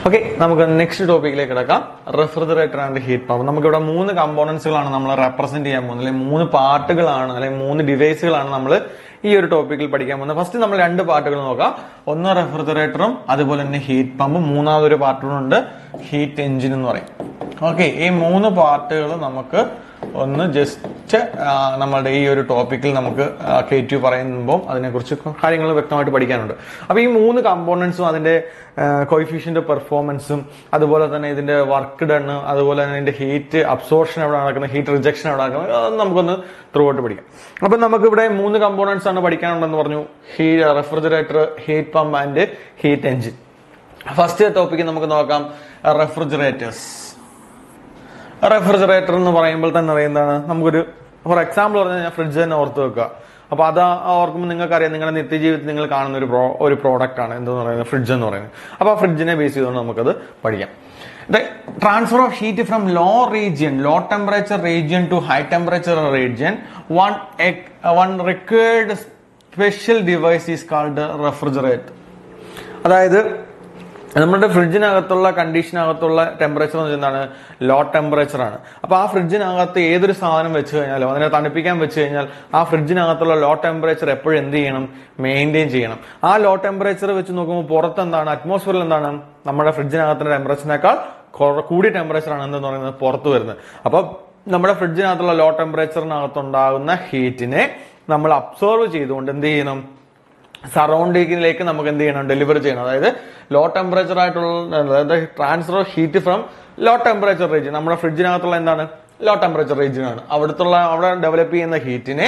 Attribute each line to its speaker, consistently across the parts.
Speaker 1: Okay, നമുക്ക് next ടോപ്പിക്കിലേക്ക് കിടക്കാം. Refrigerator and heat pump. നമുക്കിവിടെ 3 കമ്പോണൻസുകളാണ് നമ്മൾ റെപ്രസെന്റ് ചെയ്യാൻ പോകുന്നത്, അല്ലെങ്കിൽ 3 പാർട്ടുകളാണ് അല്ലെങ്കിൽ 3 ഡിവൈസുകളാണ് നമ്മൾ ഈ ഒരു ടോപ്പിക്കിൽ പഠിക്കാൻ പോകുന്നത്. ഫസ്റ്റ് നമ്മൾ 2 പാർട്ടുകൾ നോക്കാം. ഒന്ന് റെഫ്രിജറേറ്ററും അതുപോലെ തന്നെ ഹീറ്റ് പമ്പും, മൂന്നാമതൊരു പാർട്ടുകളുണ്ട് ഹീറ്റ് എഞ്ചിൻ എന്ന് പറയും. ഓക്കെ, ഈ 3 പാർട്ടുകൾ നമുക്ക് ഒന്ന് ജസ്റ്റ് നമ്മളുടെ ഈ ഒരു ടോപ്പിക്കിൽ നമുക്ക് KTU പറയുമ്പോൾ അതിനെക്കുറിച്ച് കാര്യങ്ങൾ വ്യക്തമായിട്ട് പഠിക്കാനുണ്ട്. അപ്പൊ ഈ 3 കമ്പോണൻസും അതിന്റെ കോയിഫിഷ്യന്റ് പെർഫോമൻസും അതുപോലെ തന്നെ ഇതിന്റെ വർക്ക് ഡൺ, അതുപോലെ തന്നെ ഇതിന്റെ ഹീറ്റ് അബ്സോർപ്ഷൻ എവിടെ നടക്കുന്നത്, ഹീറ്റ് റിജക്ഷൻ എവിടെ നടക്കുന്നത്, അത് നമുക്കൊന്ന് ത്രൂ ഔട്ട് പഠിക്കാം. അപ്പൊ നമുക്ക് ഇവിടെ 3 കമ്പോണൻസ് ആണ് പഠിക്കാനുണ്ടെന്ന് പറഞ്ഞു: refrigerator, heat pump and heat engine. First topic നമുക്ക് നോക്കാം റെഫ്രിജറേറ്റേഴ്സ്. റെഫ്രിജറേറ്റർ എന്ന് പറയുമ്പോൾ തന്നെ എന്താണ്, നമുക്കൊരു ഫോർ എക്സാമ്പിൾ പറഞ്ഞാൽ ഫ്രിഡ്ജ് തന്നെ ഓർത്ത് വെക്കുക. അപ്പൊ അത് ഓർക്കുമ്പോൾ നിങ്ങൾക്കറിയാം, നിങ്ങളുടെ നിത്യജീവിതത്തിൽ നിങ്ങൾ കാണുന്ന ഒരു പ്രോഡക്റ്റ് ആണ് എന്തെന്ന് പറയുന്നത്, ഫ്രിഡ്ജ് എന്ന് പറയുന്നത്. അപ്പൊ ആ ഫ്രിഡ്ജിനെ ബേസ് ചെയ്തുകൊണ്ട് നമുക്കത് പഠിക്കാം. Transfer of heat from low temperature region to high temperature region, one required special device is called refrigerator. അതായത് നമ്മുടെ ഫ്രിഡ്ജിനകത്തുള്ള കണ്ടീഷനകത്തുള്ള ടെമ്പറേച്ചർ എന്ന് വെച്ചാൽ എന്താണ്, ലോ ടെമ്പറേച്ചർ ആണ്. അപ്പൊ ആ ഫ്രിഡ്ജിനകത്ത് ഏതൊരു സാധനം വെച്ച് കഴിഞ്ഞാലോ അതിനെ തണുപ്പിക്കാൻ വെച്ച് കഴിഞ്ഞാൽ ആ ഫ്രിഡ്ജിനകത്തുള്ള ലോ ടെമ്പറേച്ചർ എപ്പോഴും എന്ത് ചെയ്യണം, മെയിൻറ്റെയിൻ ചെയ്യണം. ആ ലോ ടെമ്പറേച്ചർ വെച്ച് നോക്കുമ്പോൾ പുറത്ത് എന്താണ്, അറ്റ്മോസ്ഫിയറിൽ എന്താണ്, നമ്മുടെ ഫ്രിഡ്ജിനകത്തിന്റെ ടെമ്പറേച്ചറിനേക്കാൾ കൂടിയ ടെമ്പറേച്ചർ ആണ് എന്തെന്ന് പറയുന്നത് പുറത്ത് വരുന്നത്. അപ്പൊ നമ്മുടെ ഫ്രിഡ്ജിനകത്തുള്ള ലോ ടെമ്പറേച്ചറിനകത്തുണ്ടാകുന്ന ഹീറ്റിനെ നമ്മൾ അബ്സോർവ് ചെയ്തുകൊണ്ട് എന്ത് ചെയ്യണം, സറൗണ്ടിങ്ങിലേക്ക് നമുക്ക് എന്ത് ചെയ്യണം, ഡെലിവർ ചെയ്യണം. അതായത് ലോ ടെമ്പറേച്ചർ ആയിട്ടുള്ള transfer of heat from low temperature region, നമ്മുടെ ഫ്രിഡ്ജിനകത്തുള്ള എന്താണ്, ലോ ടെമ്പറേച്ചർ റീജിയൻ ആണ്. അവിടെ ഡെവലപ്പ് ചെയ്യുന്ന ഹീറ്റിനെ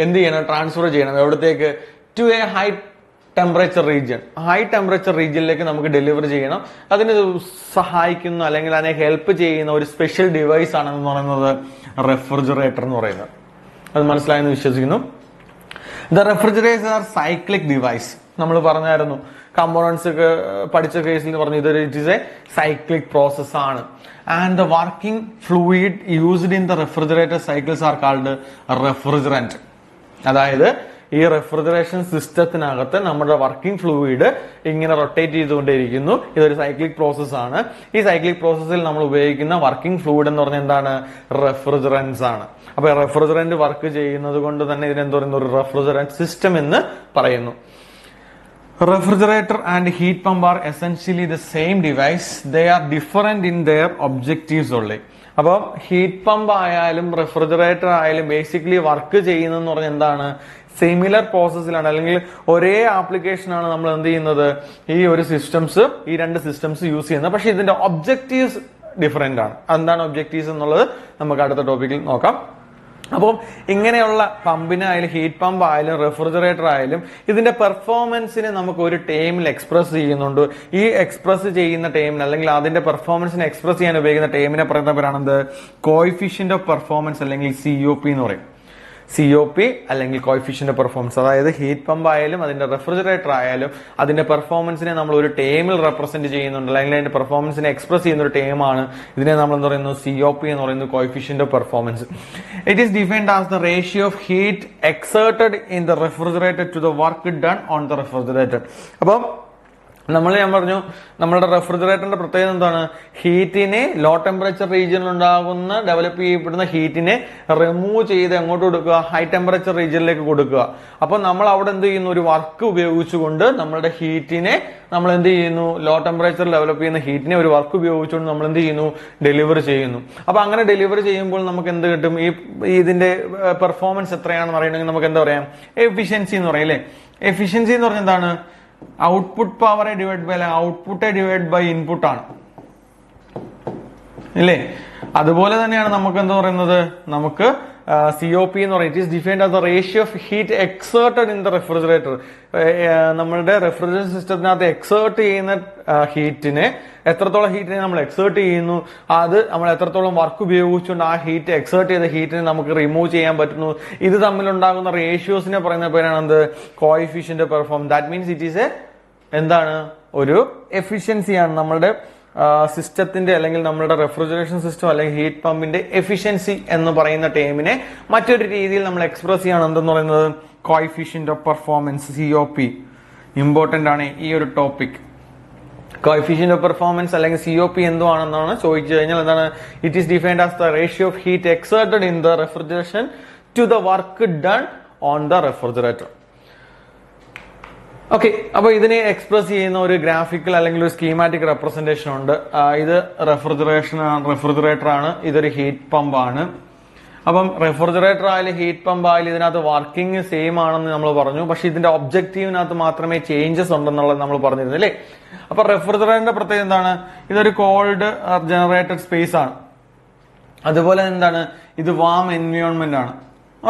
Speaker 1: എന്ത് ചെയ്യണം, ട്രാൻസ്ഫർ ചെയ്യണം. എവിടത്തേക്ക്, to a high temperature region. High temperature റീജിയനിലേക്ക് നമുക്ക് ഡെലിവർ ചെയ്യണം. അതിന് സഹായിക്കുന്ന അല്ലെങ്കിൽ അതിനെ ഹെൽപ്പ് ചെയ്യുന്ന ഒരു സ്പെഷ്യൽ ഡിവൈസ് ആണെന്ന് പറയുന്നത് റെഫ്രിജറേറ്റർ എന്ന് പറയുന്നത്. അത് മനസ്സിലായെന്ന് വിശ്വസിക്കുന്നു. The refrigerator are cyclic device. നമ്മൾ പറഞ്ഞായിരുന്നു, കമ്പോണൻസ് ഒക്കെ പഠിച്ച കേസിൽ പറഞ്ഞു it is a cyclic process ആണ്. And the working fluid used in the refrigerator cycles are called refrigerant. അതായത് ഈ റെഫ്രിജറേഷൻ സിസ്റ്റത്തിനകത്ത് നമ്മുടെ വർക്കിംഗ് ഫ്ലൂയിഡ് ഇങ്ങനെ റൊട്ടേറ്റ് ചെയ്തുകൊണ്ടേയിരിക്കുന്നു. ഇതൊരു സൈക്ലിക് പ്രോസസ് ആണ്. ഈ സൈക്ലിക് പ്രോസസ്സിൽ നമ്മൾ ഉപയോഗിക്കുന്ന വർക്കിംഗ് ഫ്ലൂയിഡ് എന്ന് പറഞ്ഞാൽ എന്താണ്, റെഫ്രിജറൻസ് ആണ്. അപ്പൊ റെഫ്രിജറന്റ് വർക്ക് ചെയ്യുന്നത് കൊണ്ട് തന്നെ ഇതിനെന്ത് പറയുന്നു, ഒരു റെഫ്രിജറന്റ് സിസ്റ്റം എന്ന് പറയുന്നു. Refrigerator and heat pump are essentially the same device. They are different in their objectives only. അപ്പോൾ ഹീറ്റ് പമ്പ് ആയാലും റെഫ്രിജറേറ്റർ ആയാലും ബേസിക്കലി വർക്ക് ചെയ്യുന്നതെന്ന് പറഞ്ഞാൽ എന്താണ്, സിമിലർ പ്രോസസ്സിലാണ് അല്ലെങ്കിൽ ഒരേ ആപ്ലിക്കേഷനാണ് നമ്മൾ എന്ത് ചെയ്യുന്നത്, ഈ ഒരു സിസ്റ്റംസ്, ഈ 2 സിസ്റ്റംസ് യൂസ് ചെയ്യുന്നത്. പക്ഷെ ഇതിന്റെ ഒബ്ജക്റ്റീവ്സ് ഡിഫറെന്റ് ആണ്. എന്താണ് ഒബ്ജക്റ്റീവ്സ് എന്നുള്ളത് നമുക്ക് അടുത്ത ടോപ്പിക്കിൽ നോക്കാം. അപ്പം ഇങ്ങനെയുള്ള പമ്പിനായാലും ഹീറ്റ് പമ്പ് ആയാലും റെഫ്രിജറേറ്റർ ആയാലും ഇതിന്റെ പെർഫോമൻസിനെ നമുക്ക് ഒരു ടേമിൽ എക്സ്പ്രസ് ചെയ്യുന്നുണ്ട്. ഈ എക്സ്പ്രസ് ചെയ്യുന്ന ടേമിന് അല്ലെങ്കിൽ അതിന്റെ പെർഫോമൻസിനെ എക്സ്പ്രസ് ചെയ്യാൻ ഉപയോഗിക്കുന്ന ടേമിനെ പറയുന്ന പേരാണെന്ത്, കോഎഫിഷ്യന്റ് ഓഫ് പെർഫോമൻസ് അല്ലെങ്കിൽ COP എന്ന് പറയും. COP അല്ലെങ്കിൽ കോഎഫിഷ്യന്റ് ഓഫ് പെർഫോമൻസ്. അതായത് ഹീറ്റ് പമ്പ് ആയാലും അതിന്റെ റെഫ്രിജറേറ്റർ ആയാലും അതിന്റെ പെർഫോമൻസിനെ നമ്മൾ ഒരു ടേമിൽ റെപ്രസെന്റ് ചെയ്യുന്നുണ്ട്, അല്ലെങ്കിൽ അതിന്റെ പെർഫോമൻസിനെ എക്സ്പ്രസ് ചെയ്യുന്ന ഒരു ടേമാണ്. ഇതിനെ നമ്മൾ എന്ന് പറയുന്നത് COP എന്ന് പറയുന്നത്, coefficient of performance. It is defined as the ratio of heat exerted in the refrigerator to the work done on the refrigerator. അപ്പം ഞാൻ പറഞ്ഞു നമ്മളുടെ റെഫ്രിജറേറ്ററിന്റെ പ്രത്യേകത എന്താണ്, ഹീറ്റിനെ ലോ ടെമ്പറേച്ചർ റീജിയനിൽ ഉണ്ടാകുന്ന ഡെവലപ്പ് ചെയ്യപ്പെടുന്ന ഹീറ്റിനെ റിമൂവ് ചെയ്ത് എങ്ങോട്ട് കൊടുക്കുക, ഹൈ ടെമ്പറേച്ചർ റീജിയനിലേക്ക് കൊടുക്കുക. അപ്പൊ നമ്മൾ അവിടെ എന്ത് ചെയ്യുന്നു, ഒരു വർക്ക് ഉപയോഗിച്ചുകൊണ്ട് നമ്മളുടെ ഹീറ്റിനെ നമ്മൾ എന്ത് ചെയ്യുന്നു, ലോ ടെമ്പറേച്ചർ ഡെവലപ്പ് ചെയ്യുന്ന ഹീറ്റിനെ ഒരു വർക്ക് ഉപയോഗിച്ചുകൊണ്ട് നമ്മൾ എന്ത് ചെയ്യുന്നു, ഡെലിവർ ചെയ്യുന്നു. അപ്പൊ അങ്ങനെ ഡെലിവർ ചെയ്യുമ്പോൾ നമുക്ക് എന്ത് കിട്ടും, ഇതിന്റെ പെർഫോമൻസ് എത്രയാണെന്ന് അറിയണമെങ്കിൽ നമുക്ക് എന്താ പറയാം, എഫിഷ്യൻസി എന്ന് പറയും അല്ലെ. എഫിഷ്യൻസി എന്ന് പറഞ്ഞാൽ എന്താണ്, output power divide by output divide by input ആണ് ഇല്ലേ. അതുപോലെ തന്നെയാണ് നമുക്ക് എന്താ പറയുന്നത്, നമുക്ക് COP എന്ന് പറയുന്നത് it is defined as the ratio of heat exerted in the refrigerator. നമ്മളുടെ റെഫ്രിജറേഷൻ സിസ്റ്റത്തിനകത്ത് എക്സേർട്ട് ചെയ്യുന്ന ഹീറ്റിനെ, എത്രത്തോളം ഹീറ്റിനെ നമ്മൾ എക്സേർട്ട് ചെയ്യുന്നു, അത് നമ്മൾ എത്രത്തോളം വർക്ക് ഉപയോഗിച്ചുകൊണ്ട് ആ ഹീറ്റ് എക്സേർട്ട് ചെയ്ത ഹീറ്റിനെ നമുക്ക് റിമൂവ് ചെയ്യാൻ പറ്റുന്നു. ഇത് തമ്മിലുണ്ടാകുന്ന റേഷ്യോസിനെ പറയുന്ന പേരാണ് എന്ത്, coefficient performance. That means it is എന്താണ്, ഒരു എഫിഷ്യൻസിയാണ് നമ്മളുടെ സിസ്റ്റത്തിന്റെ അല്ലെങ്കിൽ നമ്മുടെ റെഫ്രിജറേഷൻ സിസ്റ്റം അല്ലെങ്കിൽ ഹീറ്റ് പമ്പിന്റെ എഫിഷ്യൻസി എന്ന് പറയുന്ന ടേമിനെ മറ്റൊരു രീതിയിൽ നമ്മൾ എക്സ്പ്രസ് ചെയ്യണം എന്തെന്ന് പറയുന്നത്, coefficient of performance COP. Important ആണ് ഈ ഒരു ടോപ്പിക്. കോഎഫിഷ്യന്റ് ഓഫ് പെർഫോമൻസ് അല്ലെങ്കിൽ COP എന്തുവാണെന്നാണ് ചോദിച്ചു കഴിഞ്ഞാൽ എന്താണ്, it is defined as the ratio of heat exerted in the refrigeration to the work done on the refrigerator. Okay, അപ്പൊ ഇതിനെ എക്സ്പ്രസ് ചെയ്യുന്ന ഒരു ഗ്രാഫിക്കൽ അല്ലെങ്കിൽ ഒരു സ്കീമാറ്റിക് റെപ്രസെന്റേഷൻ ഉണ്ട്. ഇത് റെഫ്രിജറേറ്റർ ആണ്, ഇതൊരു ഹീറ്റ് പമ്പ് ആണ്. അപ്പം റെഫ്രിജറേറ്റർ ആയാലും ഹീറ്റ് പമ്പ് ആയാലും ഇതിനകത്ത് വർക്കിംഗ് സെയിം ആണെന്ന് നമ്മൾ പറഞ്ഞു. പക്ഷെ ഇതിന്റെ ഒബ്ജക്റ്റീവിനകത്ത് മാത്രമേ ചേഞ്ചസ് ഉണ്ടെന്നുള്ളത് നമ്മൾ പറഞ്ഞിരുന്നു അല്ലേ. അപ്പൊ റെഫ്രിജറേറ്ററിന്റെ പ്രത്യേകത എന്താണ്, ഇതൊരു കോൾഡ് ജനറേറ്റഡ് സ്പേസ് ആണ്. അതുപോലെ എന്താണ്, ഇത് വാം എൻവയോൺമെന്റ് ആണ്.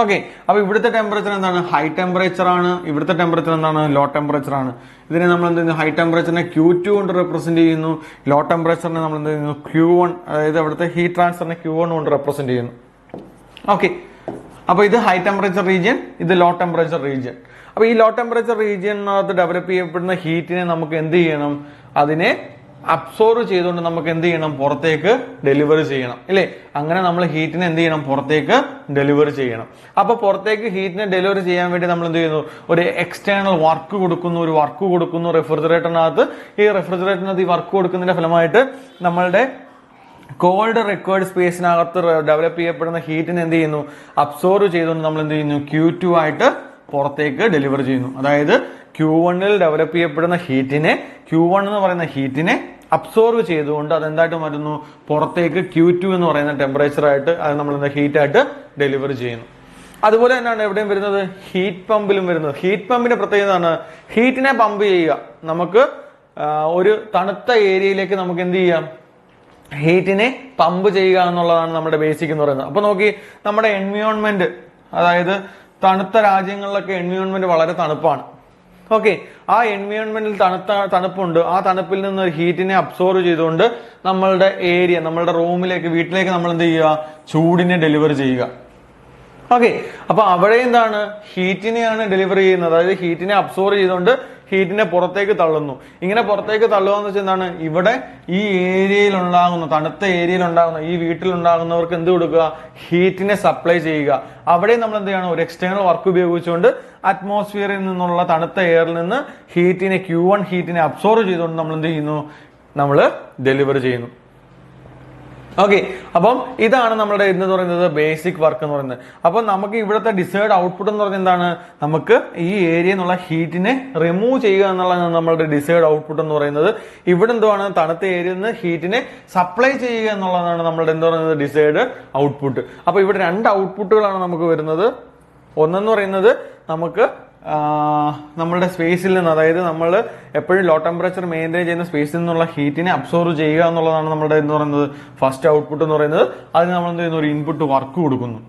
Speaker 1: ഓക്കെ, അപ്പൊ ഇവിടുത്തെ ടെമ്പറേച്ചർ എന്താണ്, ഹൈ ടെമ്പറേച്ചർ ആണ്. ഇവിടുത്തെ ടെമ്പറേച്ചർ എന്താണ്, ലോ ടെമ്പറേച്ചർ ആണ്. ഇതിനെ നമ്മൾ എന്ത് ചെയ്യുന്നു, ഹൈ ടെമ്പറേച്ചറിനെ Q2 കൊണ്ട് റെപ്രസെന്റ് ചെയ്യുന്നു. ലോ ടെമ്പറേച്ചറിനെ നമ്മൾ എന്ത് ചെയ്യുന്നു, Q1, അതായത് അവിടുത്തെ ഹീറ്റ് ട്രാൻസ്ഫറിനെ Q1 കൊണ്ട് റെപ്രസെന്റ് ചെയ്യുന്നു. ഓക്കെ, അപ്പൊ ഇത് ഹൈ ടെമ്പറേച്ചർ റീജിയൻ, ഇത് ലോ ടെമ്പറേച്ചർ റീജിയൻ. അപ്പൊ ഈ ലോ ടെമ്പറേച്ചർ റീജിയനകത്ത് ഡെവലപ്പ് ചെയ്യപ്പെടുന്ന ഹീറ്റിനെ നമുക്ക് എന്ത് ചെയ്യണം, അതിനെ അബ്സോർവ് ചെയ്തുകൊണ്ട് നമുക്ക് എന്ത് ചെയ്യണം, പുറത്തേക്ക് ഡെലിവറി ചെയ്യണം ഇല്ലേ. അങ്ങനെ നമ്മൾ ഹീറ്റിനെ എന്ത് ചെയ്യണം, പുറത്തേക്ക് ഡെലിവറി ചെയ്യണം. അപ്പൊ പുറത്തേക്ക് ഹീറ്റിനെ ഡെലിവറി ചെയ്യാൻ വേണ്ടി നമ്മൾ എന്ത് ചെയ്യുന്നു, ഒരു എക്സ്റ്റേണൽ വർക്ക് കൊടുക്കുന്നു റെഫ്രിജറേറ്ററിനകത്ത്. ഈ റെഫ്രിജറേറ്ററിനകത്ത് ഈ വർക്ക് കൊടുക്കുന്നതിന്റെ ഫലമായിട്ട് നമ്മളുടെ കോൾഡ് റിക്വയർഡ് സ്പേസിനകത്ത് ഡെവലപ്പ് ചെയ്യപ്പെടുന്ന ഹീറ്റിനെ എന്ത് ചെയ്യുന്നു, അബ്സോർവ് ചെയ്തുകൊണ്ട് നമ്മൾ എന്ത് ചെയ്യുന്നു, Q2 ആയിട്ട് പുറത്തേക്ക് ഡെലിവർ ചെയ്യുന്നു. അതായത് Q1ൽ ഡെവലപ്പ് ചെയ്യപ്പെടുന്ന ഹീറ്റിനെ, Q1 എന്ന് പറയുന്ന ഹീറ്റിനെ അബ്സോർവ് ചെയ്തുകൊണ്ട് അതെന്തായിട്ട് മാറ്റുന്നു, പുറത്തേക്ക് Q2 എന്ന് പറയുന്ന ടെമ്പറേച്ചർ ആയിട്ട് അത് നമ്മൾ എന്താ ഹീറ്റ് ആയിട്ട് ഡെലിവർ ചെയ്യുന്നു. അതുപോലെ തന്നെയാണ് എവിടെയും വരുന്നത്, ഹീറ്റ് പമ്പിലും വരുന്നത്. ഹീറ്റ് പമ്പിന്റെ പ്രത്യേകത ആണ്, ഹീറ്റിനെ പമ്പ് ചെയ്യുക. നമുക്ക് ഒരു തണുത്ത ഏരിയയിലേക്ക് നമുക്ക് എന്ത് ചെയ്യാം, ഹീറ്റിനെ പമ്പ് ചെയ്യുക എന്നുള്ളതാണ് നമ്മുടെ ബേസിക് എന്ന് പറയുന്നത്. അപ്പൊ നോക്കി, നമ്മുടെ എൻവയോൺമെന്റ്, അതായത് തണുത്ത രാജ്യങ്ങളിലൊക്കെ എൻവയോൺമെന്റ് വളരെ തണുപ്പാണ്. ഓക്കെ, ആ എൻവയോൺമെന്റിൽ തണുപ്പുണ്ട്. ആ തണുപ്പിൽ നിന്ന് ഹീറ്റിനെ അബ്സോർവ് ചെയ്തുകൊണ്ട് നമ്മളുടെ ഏരിയ, നമ്മളുടെ റൂമിലേക്ക്, വീട്ടിലേക്ക് നമ്മൾ എന്ത് ചെയ്യുക, ചൂടിനെ ഡെലിവർ ചെയ്യുക. ഓക്കെ, അപ്പൊ അവിടെ എന്താണ്, ഹീറ്റിനെയാണ് ഡെലിവർ ചെയ്യുന്നത്. അതായത് ഹീറ്റിനെ അബ്സോർവ് ചെയ്തുകൊണ്ട് ഹീറ്റിനെ പുറത്തേക്ക് തള്ളുന്നു. ഇങ്ങനെ പുറത്തേക്ക് തള്ളുക എന്ന് വെച്ചാൽ എന്താണ്, ഇവിടെ ഈ ഏരിയയിൽ ഉണ്ടാകുന്ന, തണുത്ത ഏരിയയിൽ ഉണ്ടാകുന്ന, ഈ വീട്ടിലുണ്ടാകുന്നവർക്ക് എന്ത് കൊടുക്കുക, ഹീറ്റിനെ സപ്ലൈ ചെയ്യുക. അവിടെ നമ്മൾ എന്ത് ചെയ്യണം, ഒരു എക്സ്റ്റേണൽ വർക്ക് ഉപയോഗിച്ചുകൊണ്ട് അറ്റ്മോസ്ഫിയറിൽ നിന്നുള്ള തണുത്ത എയറിൽ നിന്ന് ഹീറ്റിനെ, Q1 ഹീറ്റിനെ അബ്സോർവ് ചെയ്തുകൊണ്ട് നമ്മൾ എന്ത് ചെയ്യുന്നു, നമ്മൾ ഡെലിവർ ചെയ്യുന്നു. ഓക്കെ, അപ്പം ഇതാണ് നമ്മുടെ എന്ന് പറയുന്നത് ബേസിക് വർക്ക് എന്ന് പറയുന്നത്. അപ്പൊ നമുക്ക് ഇവിടുത്തെ ഡിസൈർഡ് ഔട്ട്പുട്ട് എന്ന് പറയുന്നത് എന്താണ്, നമുക്ക് ഈ ഏരിയ എന്നുള്ള ഹീറ്റിനെ റിമൂവ് ചെയ്യുക എന്നുള്ളതാണ് നമ്മളുടെ ഡിസൈർഡ് ഔട്ട്പുട്ട് എന്ന് പറയുന്നത്. ഇവിടെ എന്തുവാണ്, തണുത്ത ഏരിയയിൽ നിന്ന് ഹീറ്റിനെ സപ്ലൈ ചെയ്യുക എന്നുള്ളതാണ് നമ്മളുടെ എന്താ പറയുന്നത് ഡിസൈർഡ് ഔട്ട്പുട്ട്. അപ്പൊ ഇവിടെ രണ്ട് ഔട്ട്പുട്ടുകളാണ് നമുക്ക് വരുന്നത്. ഒന്നെന്ന് പറയുന്നത് നമുക്ക് നമ്മളുടെ സ്പേസിൽ നിന്ന്, അതായത് നമ്മൾ എപ്പോഴും ലോ ടെമ്പറേച്ചർ മെയിൻറ്റെയിൻ ചെയ്യുന്ന സ്പേസിൽ നിന്നുള്ള ഹീറ്റിനെ അബ്സോർവ് ചെയ്യുക എന്നുള്ളതാണ് നമ്മുടെ എന്ന് പറയുന്നത് ഫസ്റ്റ് ഔട്ട്പുട്ട് എന്ന് പറയുന്നത്. അതിന് നമ്മൾ എന്ത് ചെയ്യുന്നു, ഒരു ഇൻപുട്ട് വർക്ക് കൊടുക്കുന്നു.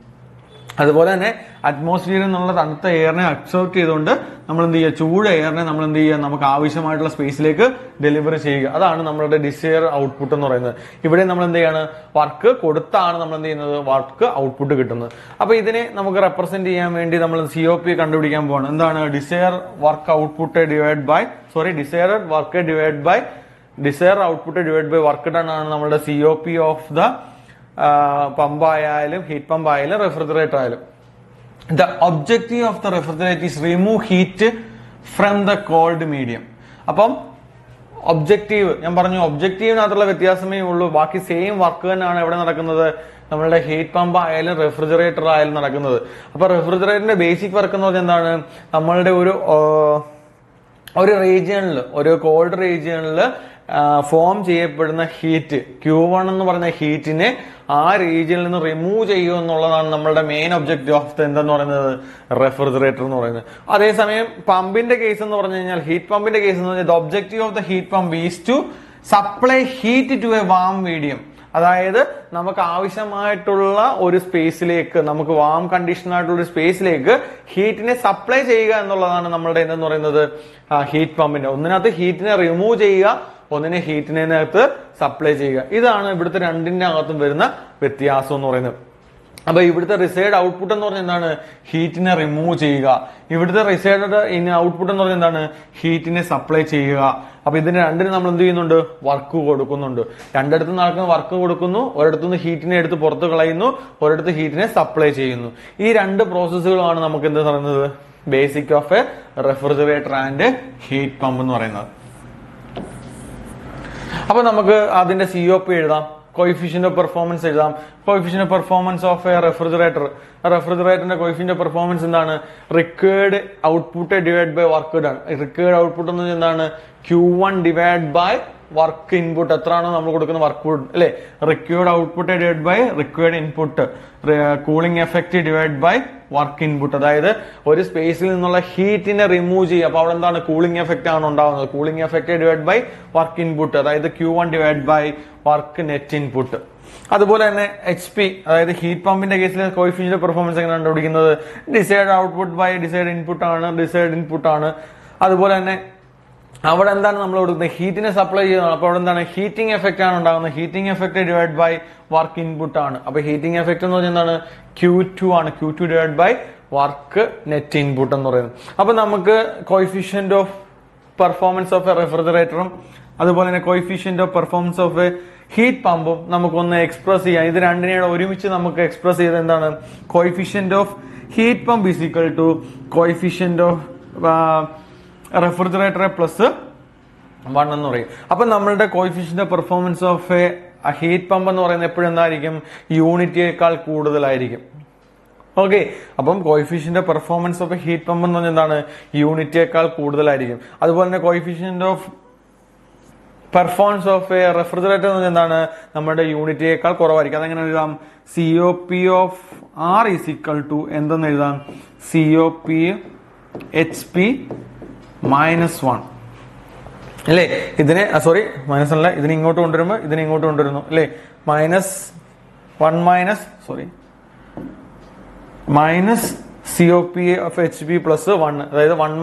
Speaker 1: അതുപോലെ തന്നെ അറ്റ്മോസ്ഫിയറിൽ നിന്നുള്ള തണുത്ത എയറിനെ അബ്സോർവ് ചെയ്തുകൊണ്ട് നമ്മൾ എന്ത് ചെയ്യുക, ചൂട് എയറിനെ നമ്മൾ എന്ത് ചെയ്യുക, നമുക്ക് ആവശ്യമായിട്ടുള്ള സ്പേസിലേക്ക് ഡെലിവറി ചെയ്യുക. അതാണ് നമ്മളുടെ ഡിസൈർ ഔട്ട്പുട്ട് എന്ന് പറയുന്നത്. ഇവിടെ നമ്മൾ എന്ത് ചെയ്യാണ്, വർക്ക് കൊടുത്താണ് നമ്മൾ എന്ത് ചെയ്യുന്നത്, വർക്ക് ഔട്ട്പുട്ട് കിട്ടുന്നത്. അപ്പൊ ഇതിനെ നമുക്ക് റെപ്രസെന്റ് ചെയ്യാൻ വേണ്ടി നമ്മൾ COP കണ്ടുപിടിക്കാൻ പോവാണ്. എന്താണ്, desire work output divide by desired work divide by desire output divide by work done ആണ് നമ്മുടെ COP ഓഫ് ദ പമ്പ് ആയാലും ഹീറ്റ് പമ്പ് ആയാലും റെഫ്രിജറേറ്റർ ആയാലും. The objective of the refrigerator is remove heat from the cold medium. അപ്പം objective ഞാൻ പറഞ്ഞു, ഒബ്ജക്റ്റീവിനകത്തുള്ള വ്യത്യാസമേ ഉള്ളൂ. ബാക്കി സെയിം വർക്ക് തന്നെയാണ് എവിടെ നടക്കുന്നത്, നമ്മളുടെ ഹീറ്റ് പമ്പ് ആയാലും റെഫ്രിജറേറ്റർ ആയാലും നടക്കുന്നത്. അപ്പൊ റെഫ്രിജറേറ്ററിന്റെ ബേസിക് വർക്ക് എന്ന് പറഞ്ഞാൽ എന്താണ്, നമ്മളുടെ ഒരു റീജിയണിൽ, ഒരു കോൾഡ് റീജിയണിൽ ഫോം ചെയ്യപ്പെടുന്ന ഹീറ്റ് Q1 എന്ന് പറയുന്ന ഹീറ്റിനെ ആ റീജിയനിൽ നിന്ന് റിമൂവ് ചെയ്യുക എന്നുള്ളതാണ് നമ്മളുടെ മെയിൻ ഒബ്ജക്റ്റീവ് ഓഫ് എന്തെന്ന് പറയുന്നത് റെഫ്രിജറേറ്റർ എന്ന് പറയുന്നത്. അതേസമയം പമ്പിന്റെ കേസ് എന്ന് പറഞ്ഞു കഴിഞ്ഞാൽ, ഹീറ്റ് പമ്പിന്റെ കേസ് എന്ന് പറഞ്ഞാൽ objective of the heat pump is to supply heat to a warm medium. അതായത് നമുക്ക് ആവശ്യമായിട്ടുള്ള ഒരു സ്പേസിലേക്ക്, നമുക്ക് വാം കണ്ടീഷൻ ആയിട്ടുള്ള ഒരു സ്പേസിലേക്ക് ഹീറ്റിനെ സപ്ലൈ ചെയ്യുക എന്നുള്ളതാണ് നമ്മളുടെ എന്തെന്ന് പറയുന്നത് ഹീറ്റ് പമ്പിന്റെ. ഒന്നിനകത്ത് ഹീറ്റിനെ റിമൂവ് ചെയ്യുക, ഒന്നിനെ ഹീറ്റിനകത്ത് സപ്ലൈ ചെയ്യുക. ഇതാണ് ഇവിടുത്തെ രണ്ടിന്റെ അകത്തും വരുന്ന വ്യത്യാസം എന്ന് പറയുന്നത്. അപ്പൊ ഇവിടുത്തെ റിസൈഡ് ഔട്ട്പുട്ട് എന്ന് പറഞ്ഞാൽ എന്താണ്, ഹീറ്റിനെ റിമൂവ് ചെയ്യുക. ഇവിടുത്തെ റിസൈഡ് ഔട്ട്പുട്ട് എന്ന് പറഞ്ഞാൽ എന്താണ്, ഹീറ്റിനെ സപ്ലൈ ചെയ്യുക. അപ്പൊ ഇതിന് രണ്ടിനും നമ്മൾ എന്ത് ചെയ്യുന്നുണ്ട്, വർക്ക് കൊടുക്കുന്നുണ്ട്. രണ്ടിടത്ത് നടക്കുന്ന വർക്ക് കൊടുക്കുന്നു, ഒരിടത്തുനിന്ന് ഹീറ്റിനെ എടുത്ത് പുറത്ത് കളയുന്നു, ഒരിടത്ത് ഹീറ്റിനെ സപ്ലൈ ചെയ്യുന്നു. ഈ രണ്ട് പ്രോസസ്സുകളാണ് നമുക്ക് എന്ത് പറയുന്നത് basic of a refrigerator and heat pump എന്ന് പറയുന്നത്. അപ്പൊ നമുക്ക് അതിന്റെ COP എഴുതാം, കോയിഫിഷ്യന്റ് ഓഫ് പെർഫോമൻസ് എഴുതാം. Coefficient of performance of a റെഫ്രിജറേറ്ററിന്റെ കോയിഫിഷ്യന്റ് ഓഫ് പെർഫോമൻസ് എന്താണ്? Required output divide by work done. Required output എന്ന് എന്താണ്? Q1 divide by work input. എത്രയാണോ നമ്മൾ കൊടുക്കുന്ന വർക്ക് അല്ലെ? Required output divide by required input. Cooling effect divide by work input. അതായത് ഒരു സ്പേസിൽ നിന്നുള്ള ഹീറ്റിനെ റിമൂവ് ചെയ്യുക. അപ്പൊ അവിടെ എന്താണ്? കൂളിംഗ് എഫക്ട് ആണ് ഉണ്ടാവുന്നത്. Cooling effect divide by work input, അതായത് Q1 divide by work net input. അതുപോലെ തന്നെ HP, അതായത് ഹീറ്റ് പമ്പിന്റെ കേസിൽ കോയിഫിഷ്യന്റ് പെർഫോമൻസ് എങ്ങനെ കണ്ടുപിടിക്കുന്നത്? Desired output by desired input ആണ്, ഡിസൈഡ് ഇൻപുട്ട് ആണ്. അതുപോലെ തന്നെ അവിടെ എന്താണ് നമ്മൾ കൊടുക്കുന്നത്? ഹീറ്റിനെ സപ്ലൈ ചെയ്യുന്നത്. അപ്പൊ അവിടെ എന്താണ്? ഹീറ്റിംഗ് എഫക്ട് ആണ് ഉണ്ടാകുന്നത്. Heating effect divide by work input ആണ്. അപ്പൊ ഹീറ്റിംഗ് എഫക്ട് എന്ന് പറഞ്ഞാൽ എന്താണ്? Q2 ആണ്. Q2 divide by work net input എന്ന് പറയുന്നത്. അപ്പൊ നമുക്ക് coefficient of performance of a റെഫ്രിജറേറ്ററും അതുപോലെ തന്നെ coefficient of performance of a heat പമ്പും നമുക്കൊന്ന് എക്സ്പ്രസ് ചെയ്യാം. ഇത് രണ്ടിനെയും ഒരുമിച്ച് നമുക്ക് എക്സ്പ്രസ് ചെയ്ത് എന്താണ്? Coefficient of heat pump is equal to coefficient of refrigerator plus 1 എന്ന് പറയും. അപ്പൊ നമ്മളുടെ coefficient of performance of a heat pump എന്ന് പറയുന്നത് എപ്പോഴും എന്തായിരിക്കും? യൂണിറ്റിയേക്കാൾ കൂടുതലായിരിക്കും. ഓക്കെ, അപ്പം coefficient of performance of a heat pump എന്ന് പറഞ്ഞാൽ എന്താണ്? യൂണിറ്റിയേക്കാൾ കൂടുതലായിരിക്കും. അതുപോലെ തന്നെ coefficient of performance of a refrigerator എന്ന് പറഞ്ഞാൽ എന്താണ്? നമ്മുടെ യൂണിറ്റിയേക്കാൾ കുറവായിരിക്കും. അതെങ്ങനെ എഴുതാം? COP of R is equal to എന്തെന്ന് എഴുതാം? COP HP -1 അല്ലേ? ഇതിനെ സോറി മൈനസ് അല്ല, ഇതിനെ ഇങ്ങോട്ട് കൊണ്ടുവരുമ്പോൾ ഇതിനെ ഇങ്ങോട്ട് കൊണ്ടുവരുന്നു അല്ലേ? Minus COP of HP plus 1, അതായത് 1